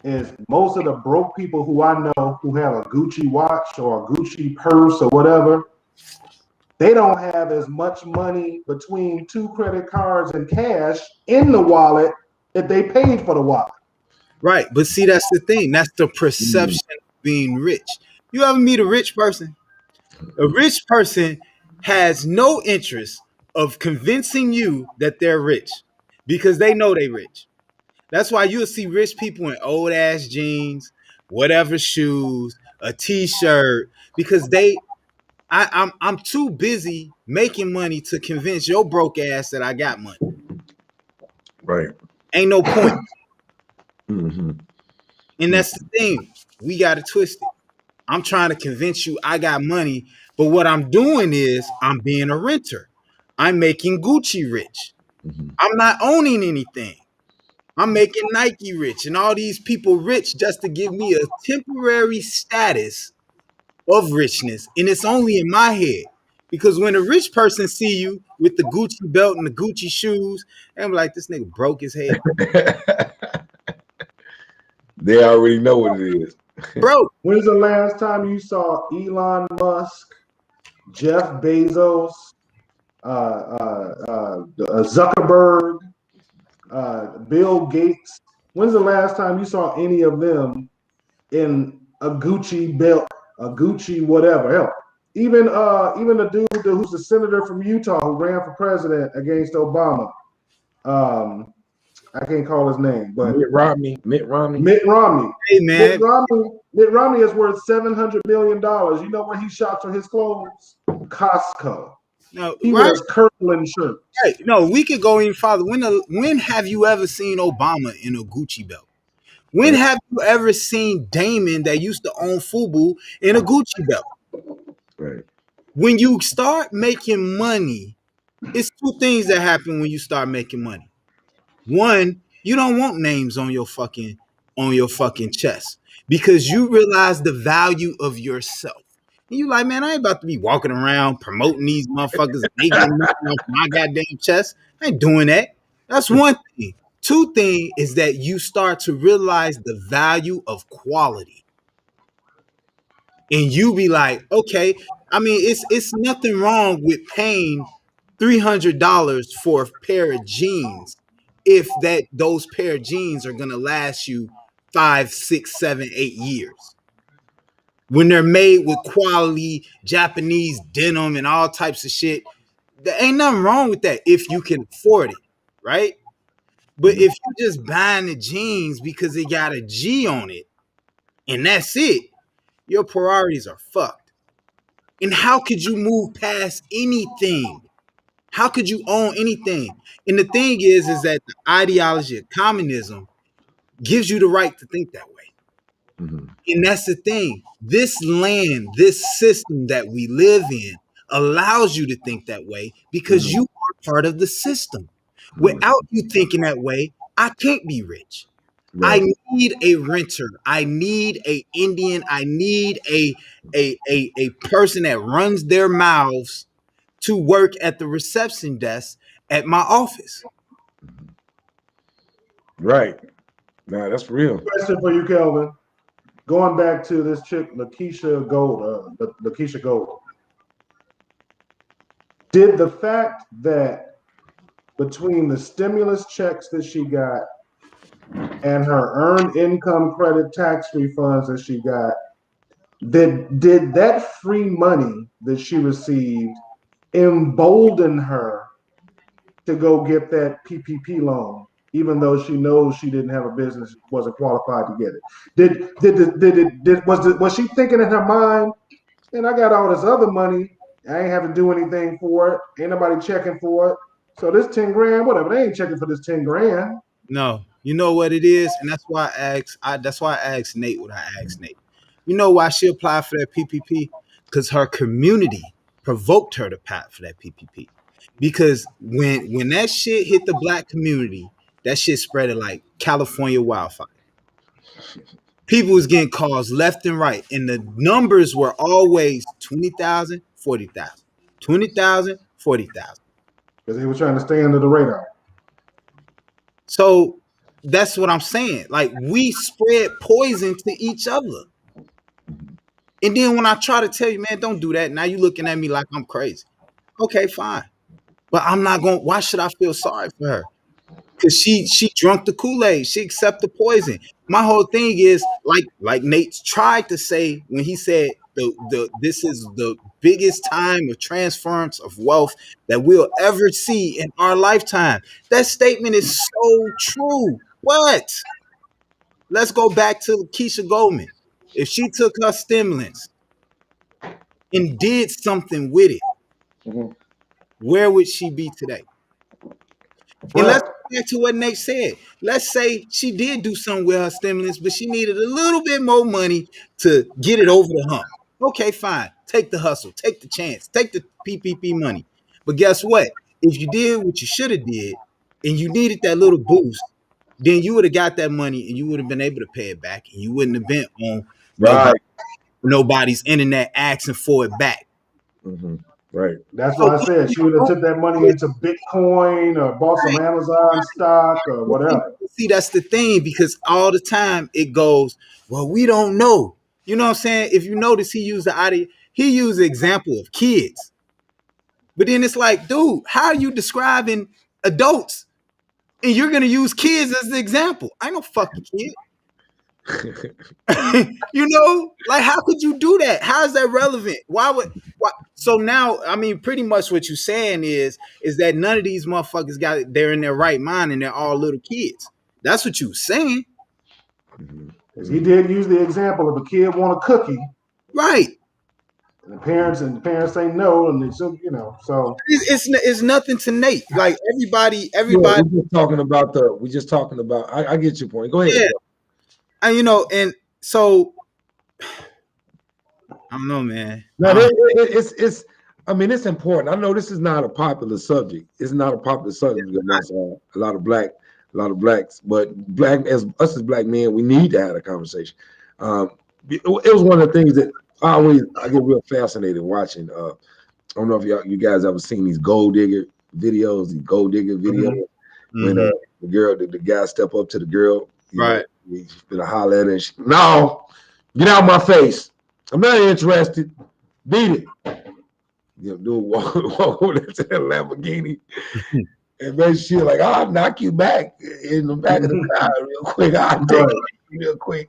Is most of the broke people who I know who have a Gucci watch or a Gucci purse or whatever, they don't have as much money between 2 credit cards and cash in the wallet that they paid for the wallet. Right. But see, that's the thing. That's the perception of being rich. You ever meet a rich person? A rich person has no interest of convincing you that they're rich because they know they rich. That's why you'll see rich people in old ass jeans, whatever shoes, a t-shirt, because I'm too busy making money to convince your broke ass that I got money. Right. Ain't no point. Mm-hmm. And that's the thing. We got it twisted. I'm trying to convince you I got money, but what I'm doing is I'm being a renter. I'm making Gucci rich. Mm-hmm. I'm not owning anything. I'm making Nike rich and all these people rich just to give me a temporary status of richness. And it's only in my head. Because when a rich person see you with the Gucci belt and the Gucci shoes, I'm like, this nigga broke his head. They already know what it is. Bro, When's the last time you saw Elon Musk, Jeff Bezos, Zuckerberg, Bill Gates? When's the last time you saw any of them in a Gucci belt, a Gucci whatever? Hell, even the dude who's the senator from Utah who ran for president against Obama. I can't call his name, but Mitt Romney. Mitt Romney. hey man, Mitt Romney is worth $700 million. You know where he shops for his clothes? Costco. no, He right? wears Kirkland shirts. Right. No, we could go even farther. When have you ever seen Obama in a Gucci belt? When have you ever seen Damon that used to own FUBU in a Gucci belt? Right. When you start making money, it's two things that happen when you start making money. One, you don't want names on your fucking chest because you realize the value of yourself. And you like, man, I ain't about to be walking around promoting these motherfuckers, making money off my goddamn chest. I ain't doing that. That's one thing. Two thing is that you start to realize the value of quality. And you be like, okay, I mean, it's nothing wrong with paying $300 for a pair of jeans if those pair of jeans are gonna last you 5, 6, 7, 8 years. When they're made with quality Japanese denim and all types of shit, there ain't nothing wrong with that if you can afford it, right? But if you're just buying the jeans because it got a G on it and that's it, your priorities are fucked. And how could you move past anything? How could you own anything? And the thing is that the ideology of communism gives you the right to think that way. Mm-hmm. And that's the thing. This land, this system that we live in allows you to think that way because you are part of the system. Without you thinking that way, I can't be rich. Right. I need a renter. I need a Indian. I need a person that runs their mouths to work at the reception desk at my office. Right. Nah, that's real. Question for you, Kelvin. Going back to this chick, Lakeisha Gold. Lakeisha Gold. Did the fact that between the stimulus checks that she got and her earned income credit tax refunds that she got, did that free money that she received embolden her to go get that PPP loan, even though she knows she didn't have a business, wasn't qualified to get it? Was she thinking in her mind, and I got all this other money, I ain't have to do anything for it, ain't nobody checking for it, so this 10 grand, whatever, they ain't checking for this 10 grand. No, you know what it is, and that's why I asked Nate what I asked Nate. You know why she applied for that PPP? Because her community provoked her to apply for that PPP. Because when that shit hit the black community, that shit spread like California wildfire. People was getting calls left and right, and the numbers were always 20,000, 40,000, 20,000, 40,000. Because they were trying to stay under the radar. So that's what I'm saying. Like, we spread poison to each other. And then when I try to tell you, man, don't do that, now you looking at me like I'm crazy. Okay, fine. But I'm not going, why should I feel sorry for her? Because she drunk the Kool-Aid. She accept the poison. My whole thing is, like Nate tried to say when he said this is the biggest time of transference of wealth that we'll ever see in our lifetime. That statement is so true. What? Let's go back to Keisha Goldman. If she took her stimulants and did something with it, Mhm. where would she be today? And let's go back to what Nate said. Let's say she did do something with her stimulants, but she needed a little bit more money to get it over the hump. Okay, fine. Take the hustle, take the chance, take the PPP money. But guess what? If you did what you should have did, and you needed that little boost, then you would have got that money and you would have been able to pay it back, and you wouldn't have been on Right. nobody's internet asking for it back. Mhm. Right. That's why I said she would have took that money into Bitcoin or bought some Amazon stock or whatever. See, that's the thing, because all the time it goes, well, we don't know. You know what I'm saying? If you notice, he used the example of kids. But then it's like, dude, how are you describing adults? And you're gonna use kids as the example. I ain't no fucking kid. You know, like, how could you do that? How is that relevant? Why? So now, I mean, pretty much what you're saying is that none of these motherfuckers they're in their right mind and they're all little kids. That's what you saying. Because he did use the example of a kid want a cookie, Right. and the parents say no, and it's, so It's nothing to Nate. Like everybody. Yeah, we're just talking about. I get your point. Go ahead. Yeah. And and so I don't know, man. No, it's. I mean, it's important. I know this is not a popular subject. It's not a popular subject amongst a lot of blacks, but us as black men, we need to have a conversation. It was one of the things that I get real fascinated watching. I don't know if you guys ever seen these gold digger videos, when the guy step up to the girl, right? He's gonna holler at her. And no, get out of my face. I'm not interested. Beat it. Dude, walk over to the Lamborghini and make sure, like, I'll knock you back in the back of the car real quick. I'll take it real quick,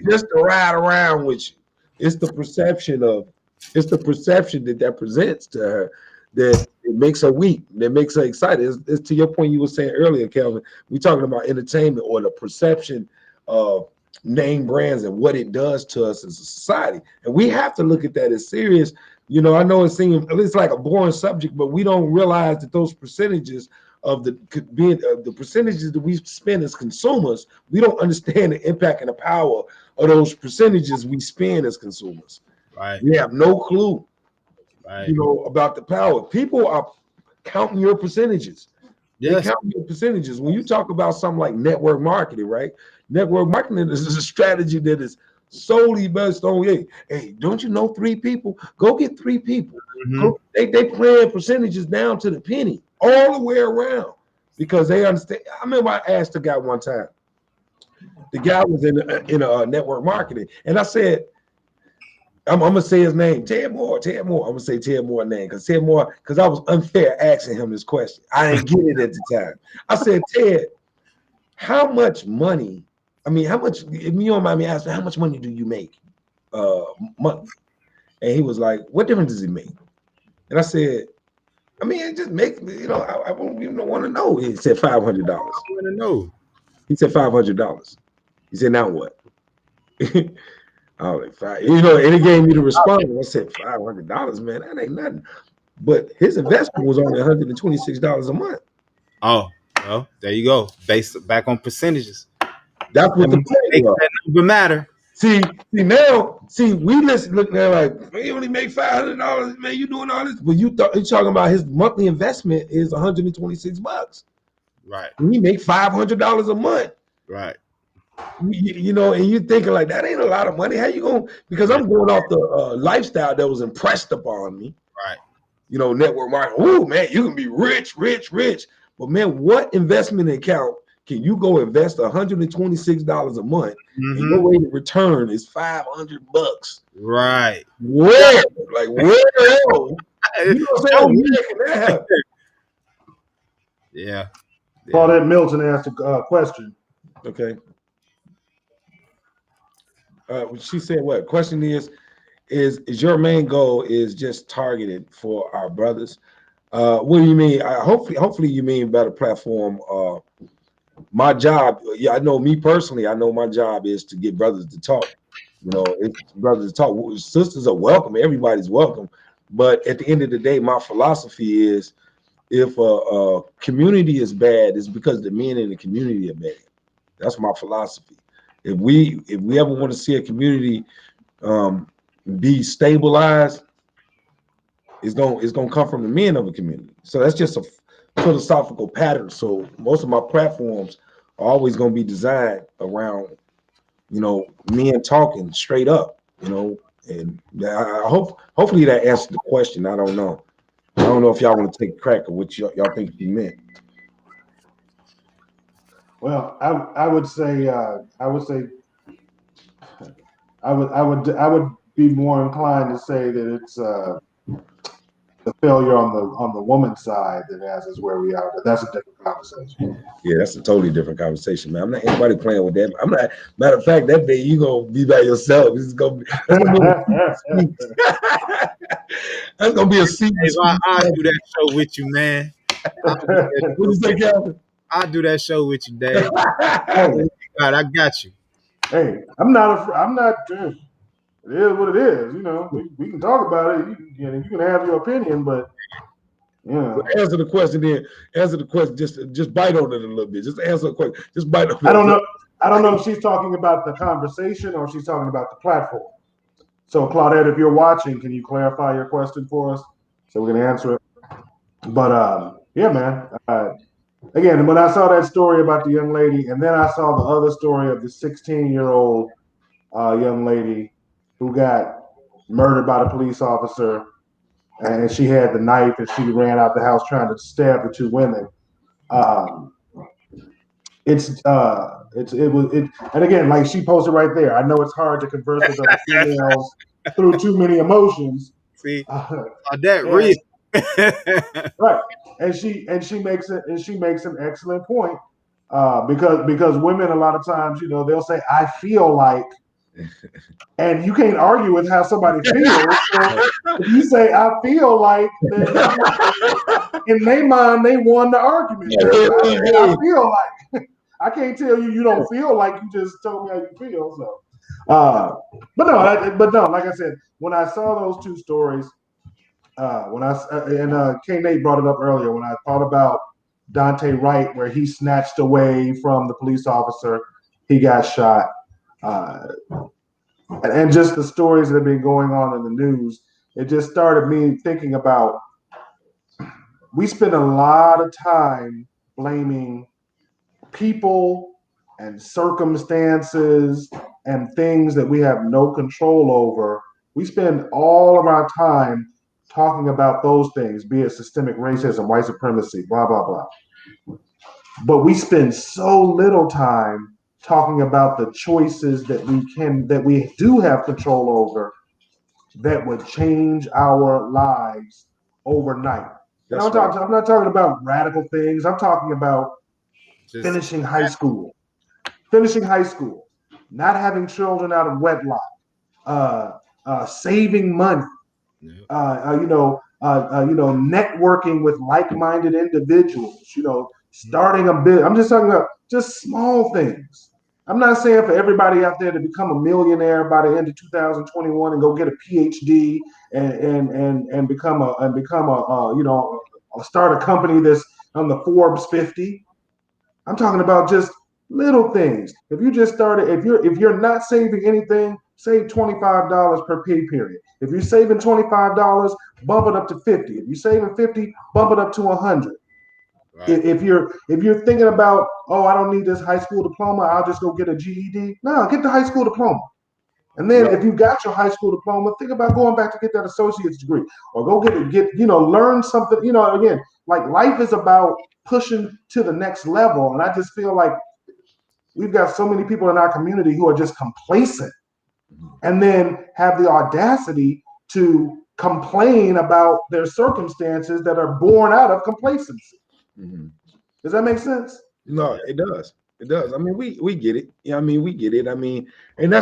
just to ride around with you. It's the perception that presents to her that it makes her weak, that makes her excited. It's to your point you were saying earlier, Kelvin. We're talking about entertainment or the perception of name brands and what it does to us as a society, and we have to look at that as serious. I know it's like a boring subject, but we don't realize that those percentages of the percentages that we spend as consumers, we don't understand the impact and the power of those percentages we spend as consumers. Right. We have no clue, right, about the power. People are counting your percentages. Yes. They count your percentages. When you talk about something like network marketing, right? Network marketing is a strategy that is solely based on, hey, don't you know 3 people? Go get 3 people. Mm-hmm. They plan percentages down to the penny all the way around because they understand. I remember I asked the guy one time. The guy was in a network marketing, and I said, I'm gonna say his name, Ted Moore. I'm gonna say Ted Moore's name because I was unfair asking him this question. I didn't get it at the time. I said, Ted, how much money? I mean, how much? If you don't mind me asking, how much money do you make monthly? And he was like, "What difference does it make?" And I said, "I mean, it just makes I won't even want to know." He said $500. I want to know. He said $500. He said, "Now what?" I was like, "5." And he gave me the response. I said, $500, man, that ain't nothing. But his investment was only $126 a month. Oh, well, there you go. Based back on percentages. That's what the play was. That number matter. See, we look there like, he only make $500, man. You doing all this? But you're talking about his monthly investment is $126. Right. And he make $500 a month. Right. And you're thinking like, that ain't a lot of money. How you going? Because I'm going off the lifestyle that was impressed upon me. Right. Network marketing. Oh man, you can be rich. But man, what investment account can you go invest $126 a month and your rate of return is $500? Right. Where? Like where else? You know what I'm saying? Yeah. Claudette Milton asked a question. Okay. She said what? Question is is your main goal is just targeted for our brothers? What do you mean? Hopefully you mean better platform. My job, yeah, I know me personally. I know my job is to get brothers to talk. You know, it's brothers to talk. Sisters are welcome. Everybody's welcome. But at the end of the day, my philosophy is, if a community is bad, it's because the men in the community are bad. That's my philosophy. If we ever want to see a community be stabilized, it's gonna come from the men of a community. So that's just a philosophical pattern. So most of my platforms are always gonna be designed around, men talking straight up, and I hopefully that answered the question. I don't know. I don't know if y'all want to take a crack at what y'all think you meant. Well, I would say I would be more inclined to say that it's the failure on the woman's side that has us where we are. But that's a different conversation. Yeah, that's a totally different conversation, man. I'm not anybody playing with that. I'm not. Matter of fact, that day you gonna be by yourself. This is gonna be. That's gonna be a secret. Hey, I'll do that show with you, man. What you say, Calvin? I'll do that show with you, Dave. Hey, God, I got you. hey, I'm not. It is what it is. We can talk about it. You can have your opinion, but Answer the question. Then answer the question. Just bite on it a little bit. Just answer the question. Just bite on it. I don't know. I don't know if she's talking about the conversation or if she's talking about the platform. So, Claudette, if you're watching, can you clarify your question for us so we can answer it? But yeah, man. Again, when I saw that story about the young lady, and then I saw the other story of the 16-year-old young lady who got murdered by the police officer, and she had the knife, and she ran out the house trying to stab the two women. And again, like she posted right there. I know it's hard to converse with other females through too many emotions. See, that real. Right, and she makes an excellent point because women a lot of times they'll say I feel like, and you can't argue with how somebody feels. So if you say I feel like, then in their mind they won the argument. I feel like. I can't tell you don't feel like, you just told me how you feel. So, but no, like I said, when I saw those two stories, K Nate brought it up earlier, when I thought about Dante Wright, where he snatched away from the police officer, he got shot, and just the stories that have been going on in the news, it just started me thinking about, we spend a lot of time blaming people and circumstances and things that we have no control over. We spend all of our time talking about those things, be it systemic racism, white supremacy, blah, blah, blah. But we spend so little time talking about the choices that we do have control over, that would change our lives overnight. And I'm not talking about radical things. I'm talking about finishing high school, not having children out of wedlock, saving money, networking with like-minded individuals, starting a business. I'm just talking about just small things. I'm not saying for everybody out there to become a millionaire by the end of 2021 and go get a PhD and start a company that's on the Forbes 50. I'm talking about just little things. If you just started, if you're not saving anything, save $25 per pay period. If you're saving $25, bump it up to 50. If you're saving 50, bump it up to 100. Right. If you're thinking about, I don't need this high school diploma, I'll just go get a GED. No, get the high school diploma. And then if you got your high school diploma, think about going back to get that associate's degree, or go learn something. Again, like, life is about pushing to the next level. And I just feel like we've got so many people in our community who are just complacent, and then have the audacity to complain about their circumstances that are born out of complacency. Mm-hmm. Does that make sense? No, it does. It does. I mean, we get it. Yeah, I mean, we get it. I mean, and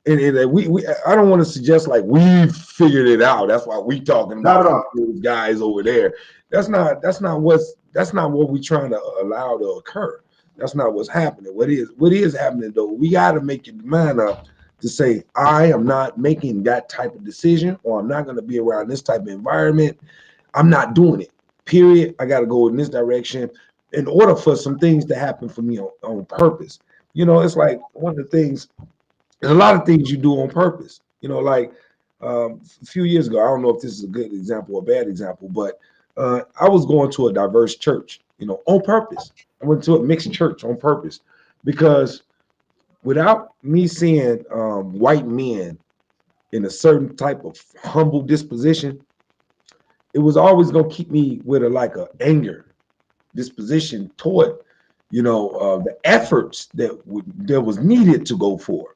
and we I don't want to suggest like we figured it out. That's why we talking Not about at all. those guys over there. That's not what we're trying to allow to occur. That's not what's happening. What is happening though? We got to make your mind up to say, I am not making that type of decision, or I'm not going to be around this type of environment. I'm not doing it. Period. I got to go in this direction in order for some things to happen for me on purpose. You know, it's like one of the things. There's a lot of things you do on purpose. You know, like a few years ago, I don't know if this is a good example or a bad example, but I was going to a diverse church, you know, on purpose. I went to a mixed church on purpose because without me seeing white men in a certain type of humble disposition, it was always going to keep me with a anger disposition toward, you know, the efforts that was needed to go for.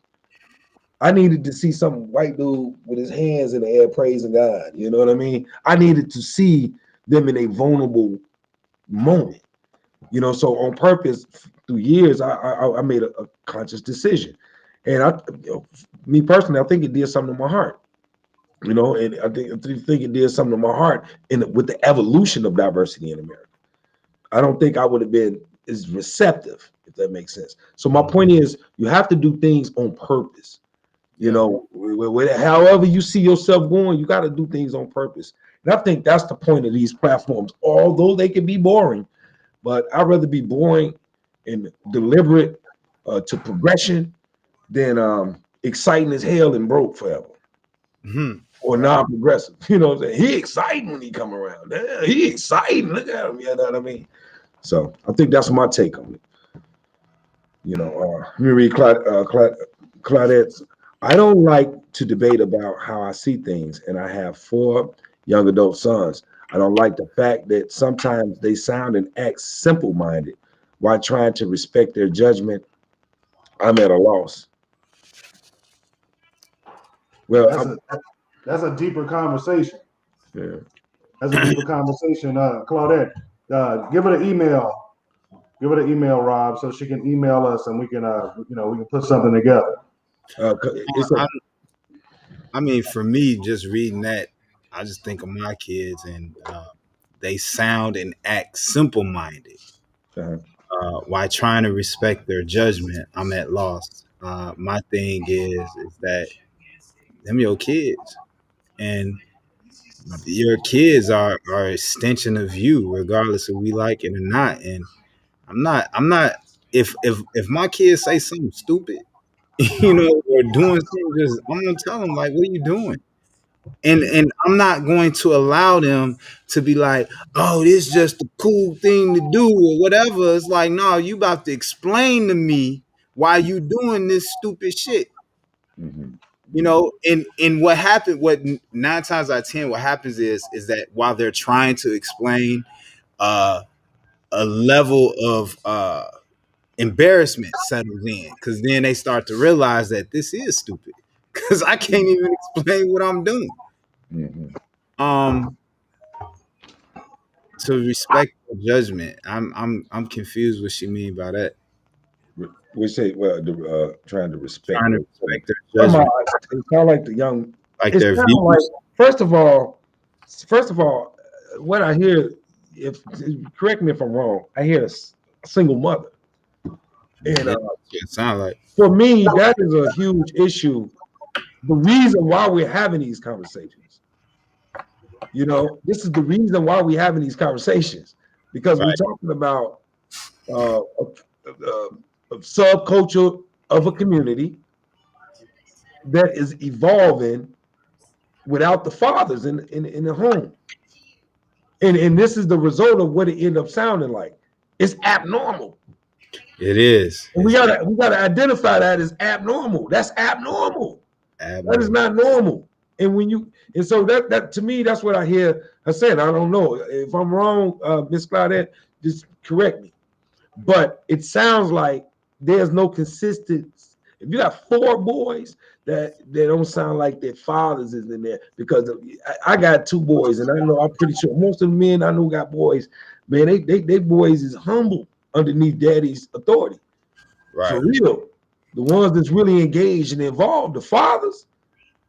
I needed to see some white dude with his hands in the air praising God. You know what I mean? I needed to see them in a vulnerable moment. You know, so on purpose, through years, I made a conscious decision. And me personally, I think it did something to my heart. You know, and I think it did something to my heart with the evolution of diversity in America. I don't think I would have been as receptive, if that makes sense. So my point is, you have to do things on purpose. You know, however you see yourself going, you got to do things on purpose. And I think that's the point of these platforms, although they can be boring, but I'd rather be boring and deliberate to progression than exciting as hell and broke forever. Mm-hmm. Or non-progressive. You know what I'm saying? He exciting when he come around. Yeah, he exciting. Look at him. You know what I mean? So I think that's my take on it. You know, let me read Claudette's. I don't like to debate about how I see things, and I have 4 young adult sons. I don't like the fact that sometimes they sound and act simple-minded while trying to respect their judgment. I'm at a loss. Well, that's a deeper conversation. yeah. That's a deeper conversation. Claudette, give her the email. Give her the email, Rob, so she can email us and we can, we can put something together. I mean, for me, just reading that, I just think of my kids, and they sound and act simple-minded while trying to respect their judgment. I'm at loss. My thing is that them your kids, and your kids are an extension of you, regardless if we like it or not. And I'm not. If my kids say something stupid, you know, or doing something, I'm gonna tell them like, "What are you doing?" And I'm not going to allow them to be like, "Oh, this is just a cool thing to do," or whatever. It's like, no, you about to explain to me why you doing this stupid shit. Mm-hmm. You know, and what happened, what 9 times out of 10, what happens is that while they're trying to explain a level of embarrassment settles in, because then they start to realize that this is stupid, because I can't even explain what I'm doing. Mm-hmm. To respect the judgment, I'm confused what she mean by that. We say, trying to respect. Trying to respect their judgment. It's kind of like the young, like their views. Like, first of all, what I hear, correct me if I'm wrong, I hear a single mother, and it sounds like, for me, that is a huge issue. The reason why we're having these conversations, you know, this is the reason why we're having these conversations, because we're talking about a subculture of a community that is evolving without the fathers in the home. And this is the result of what it ended up sounding like. It's abnormal. It is. And we gotta identify that as abnormal. That's abnormal. That is not normal. And so that to me, that's what I hear her saying. I don't know. If I'm wrong, Miss Claudette, just correct me. But it sounds like there's no consistency. If you got 4 boys, that they don't sound like their fathers is in there, because I got 2 boys, and I know, I'm pretty sure most of the men I know got boys, man, they boys is humble underneath daddy's authority. Right. For real. The ones that's really engaged and involved, the fathers,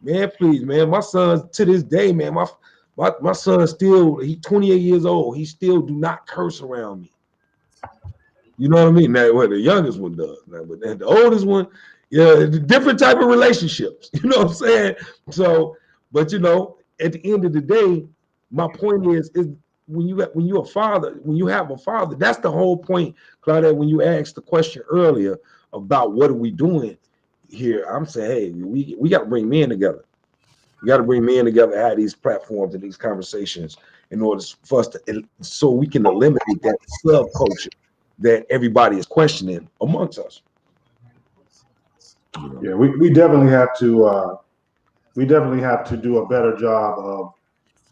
man, please, man. My son to this day, man, my son still, he 28 years old. He still do not curse around me. You know what I mean? Now, what the youngest one does, now, but then the oldest one, yeah, different type of relationships. You know what I'm saying? So, but you know, at the end of the day, my point is when you're a father, when you have a father, that's the whole point, Claudette. When you asked the question earlier about what are we doing here, I'm saying, hey, we got to bring men together. We got to bring men together, have these platforms and these conversations in order for us to, so we can eliminate that subculture that everybody is questioning amongst us. Yeah, we definitely have to do a better job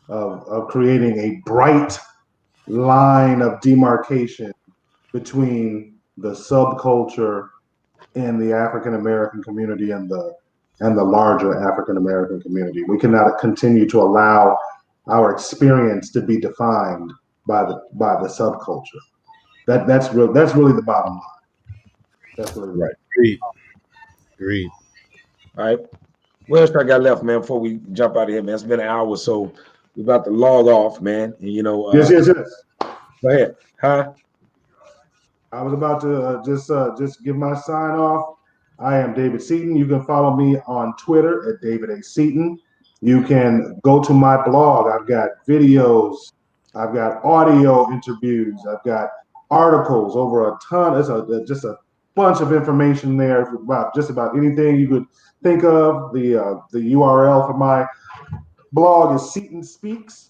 of creating a bright line of demarcation between the subculture in the African American community and the larger African American community. We cannot continue to allow our experience to be defined by the subculture. That's really the bottom line. That's really right. Agreed. All right. What else I got left, man, before we jump out of here, man? It's been an hour, so we're about to log off, man. And, you know, yes. Go ahead. Huh? I was about to just give my sign off. I am David Seaton. You can follow me on Twitter at David A. Seaton. You can go to my blog. I've got videos. I've got audio interviews. I've got articles over a ton. It's just a bunch of information there about just about anything you could think of. The URL for my blog is Seaton Speaks.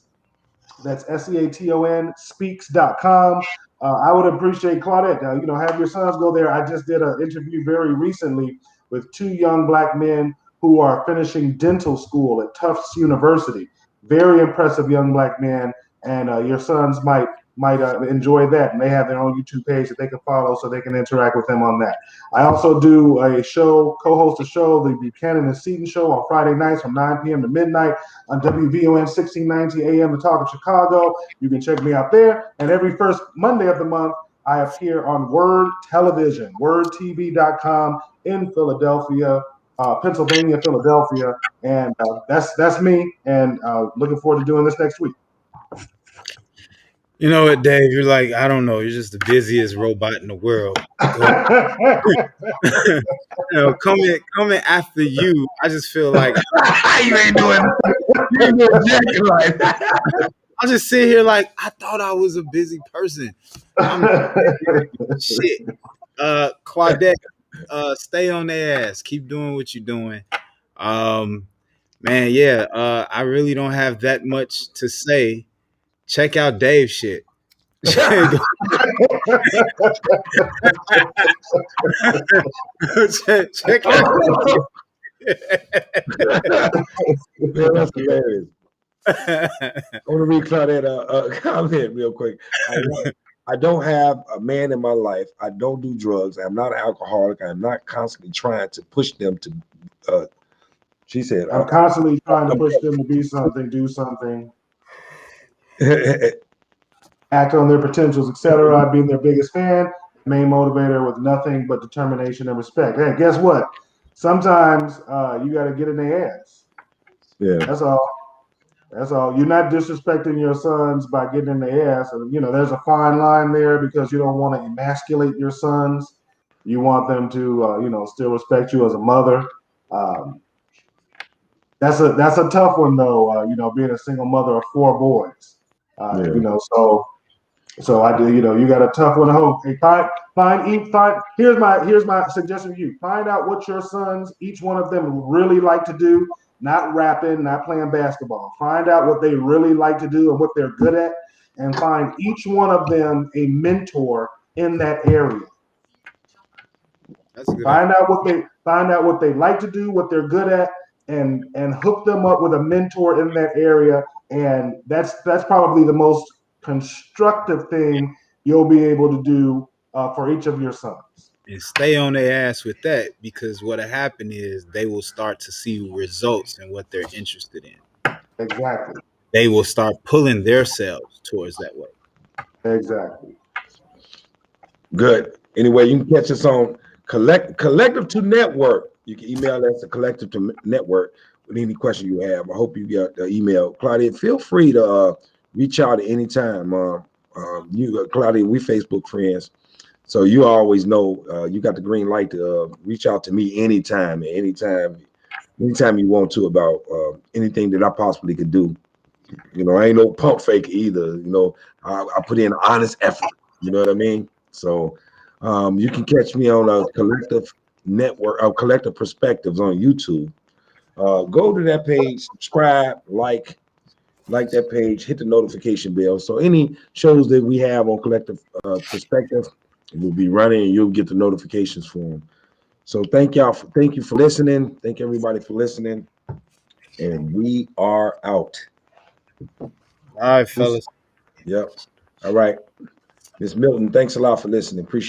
That's SEATON speaks.com. I would appreciate Claudette. Have your sons go there. I just did an interview very recently with two young Black men who are finishing dental school at Tufts University. Very impressive young Black men, and your sons might enjoy that, and they have their own YouTube page that they can follow so they can interact with them on that. I also do co-host a show, the Buchanan and Seaton Show, on Friday nights from 9 p.m. to midnight on WVON 1690 AM, The Talk of Chicago. You can check me out there. And every first Monday of the month, I appear on Word Television, wordtv.com in Philadelphia, Pennsylvania, Philadelphia. And that's me, and looking forward to doing this next week. You know what, Dave? You're like, I don't know. You're just the busiest robot in the world. Coming after you, I just feel like you ain't doing right. I'll just sit here like I thought I was a busy person. Shit. Claudette, stay on their ass. Keep doing what you're doing. Man, yeah. I really don't have that much to say. Check out Dave's shit. check out. Man, that's hilarious. I want to read Claudette comment real quick. I don't have a man in my life. I don't do drugs. I'm not an alcoholic. I'm not constantly trying to push them to. She said, I'm constantly trying to push them to be something, do something, act on their potentials, etc. I've been their biggest fan, main motivator with nothing but determination and respect. Hey, guess what? Sometimes you got to get in their ass. Yeah, that's all. That's all. You're not disrespecting your sons by getting in their ass. And, there's a fine line there because you don't want to emasculate your sons. You want them to, still respect you as a mother. That's a tough one though. Being a single mother of 4 boys. So I do. You got a tough one to hold. Hey, find. Here's my suggestion to you. Find out what your sons, each one of them, really like to do. Not rapping, not playing basketball. Find out what they really like to do and what they're good at, and find each one of them a mentor in that area. Find out what they like to do, what they're good at, and hook them up with a mentor in that area. And that's probably the most constructive thing you'll be able to do for each of your sons. And stay on their ass with that, because what'll happen is they will start to see results in what they're interested in. Exactly. They will start pulling themselves towards that way. Exactly. Good. Anyway, you can catch us on Collective to Network. You can email us at Collective to Network with any question you have. I hope you got the email. Claudia, feel free to reach out at any time. Claudia, we Facebook friends. So you always know you got the green light to reach out to me anytime you want to about anything that I possibly could do. You know, I ain't no pump fake either. You know, I put in honest effort. You know what I mean? So you can catch me on a Collective Network of Collective Perspectives on YouTube. Go to that page, subscribe, like that page, hit the notification bell. So any shows that we have on Collective Perspective will be running, and you'll get the notifications for them. So thank you for listening. Thank everybody for listening, and we are out. All right, fellas. Yep. All right. Miss Milton, thanks a lot for listening. Appreciate it.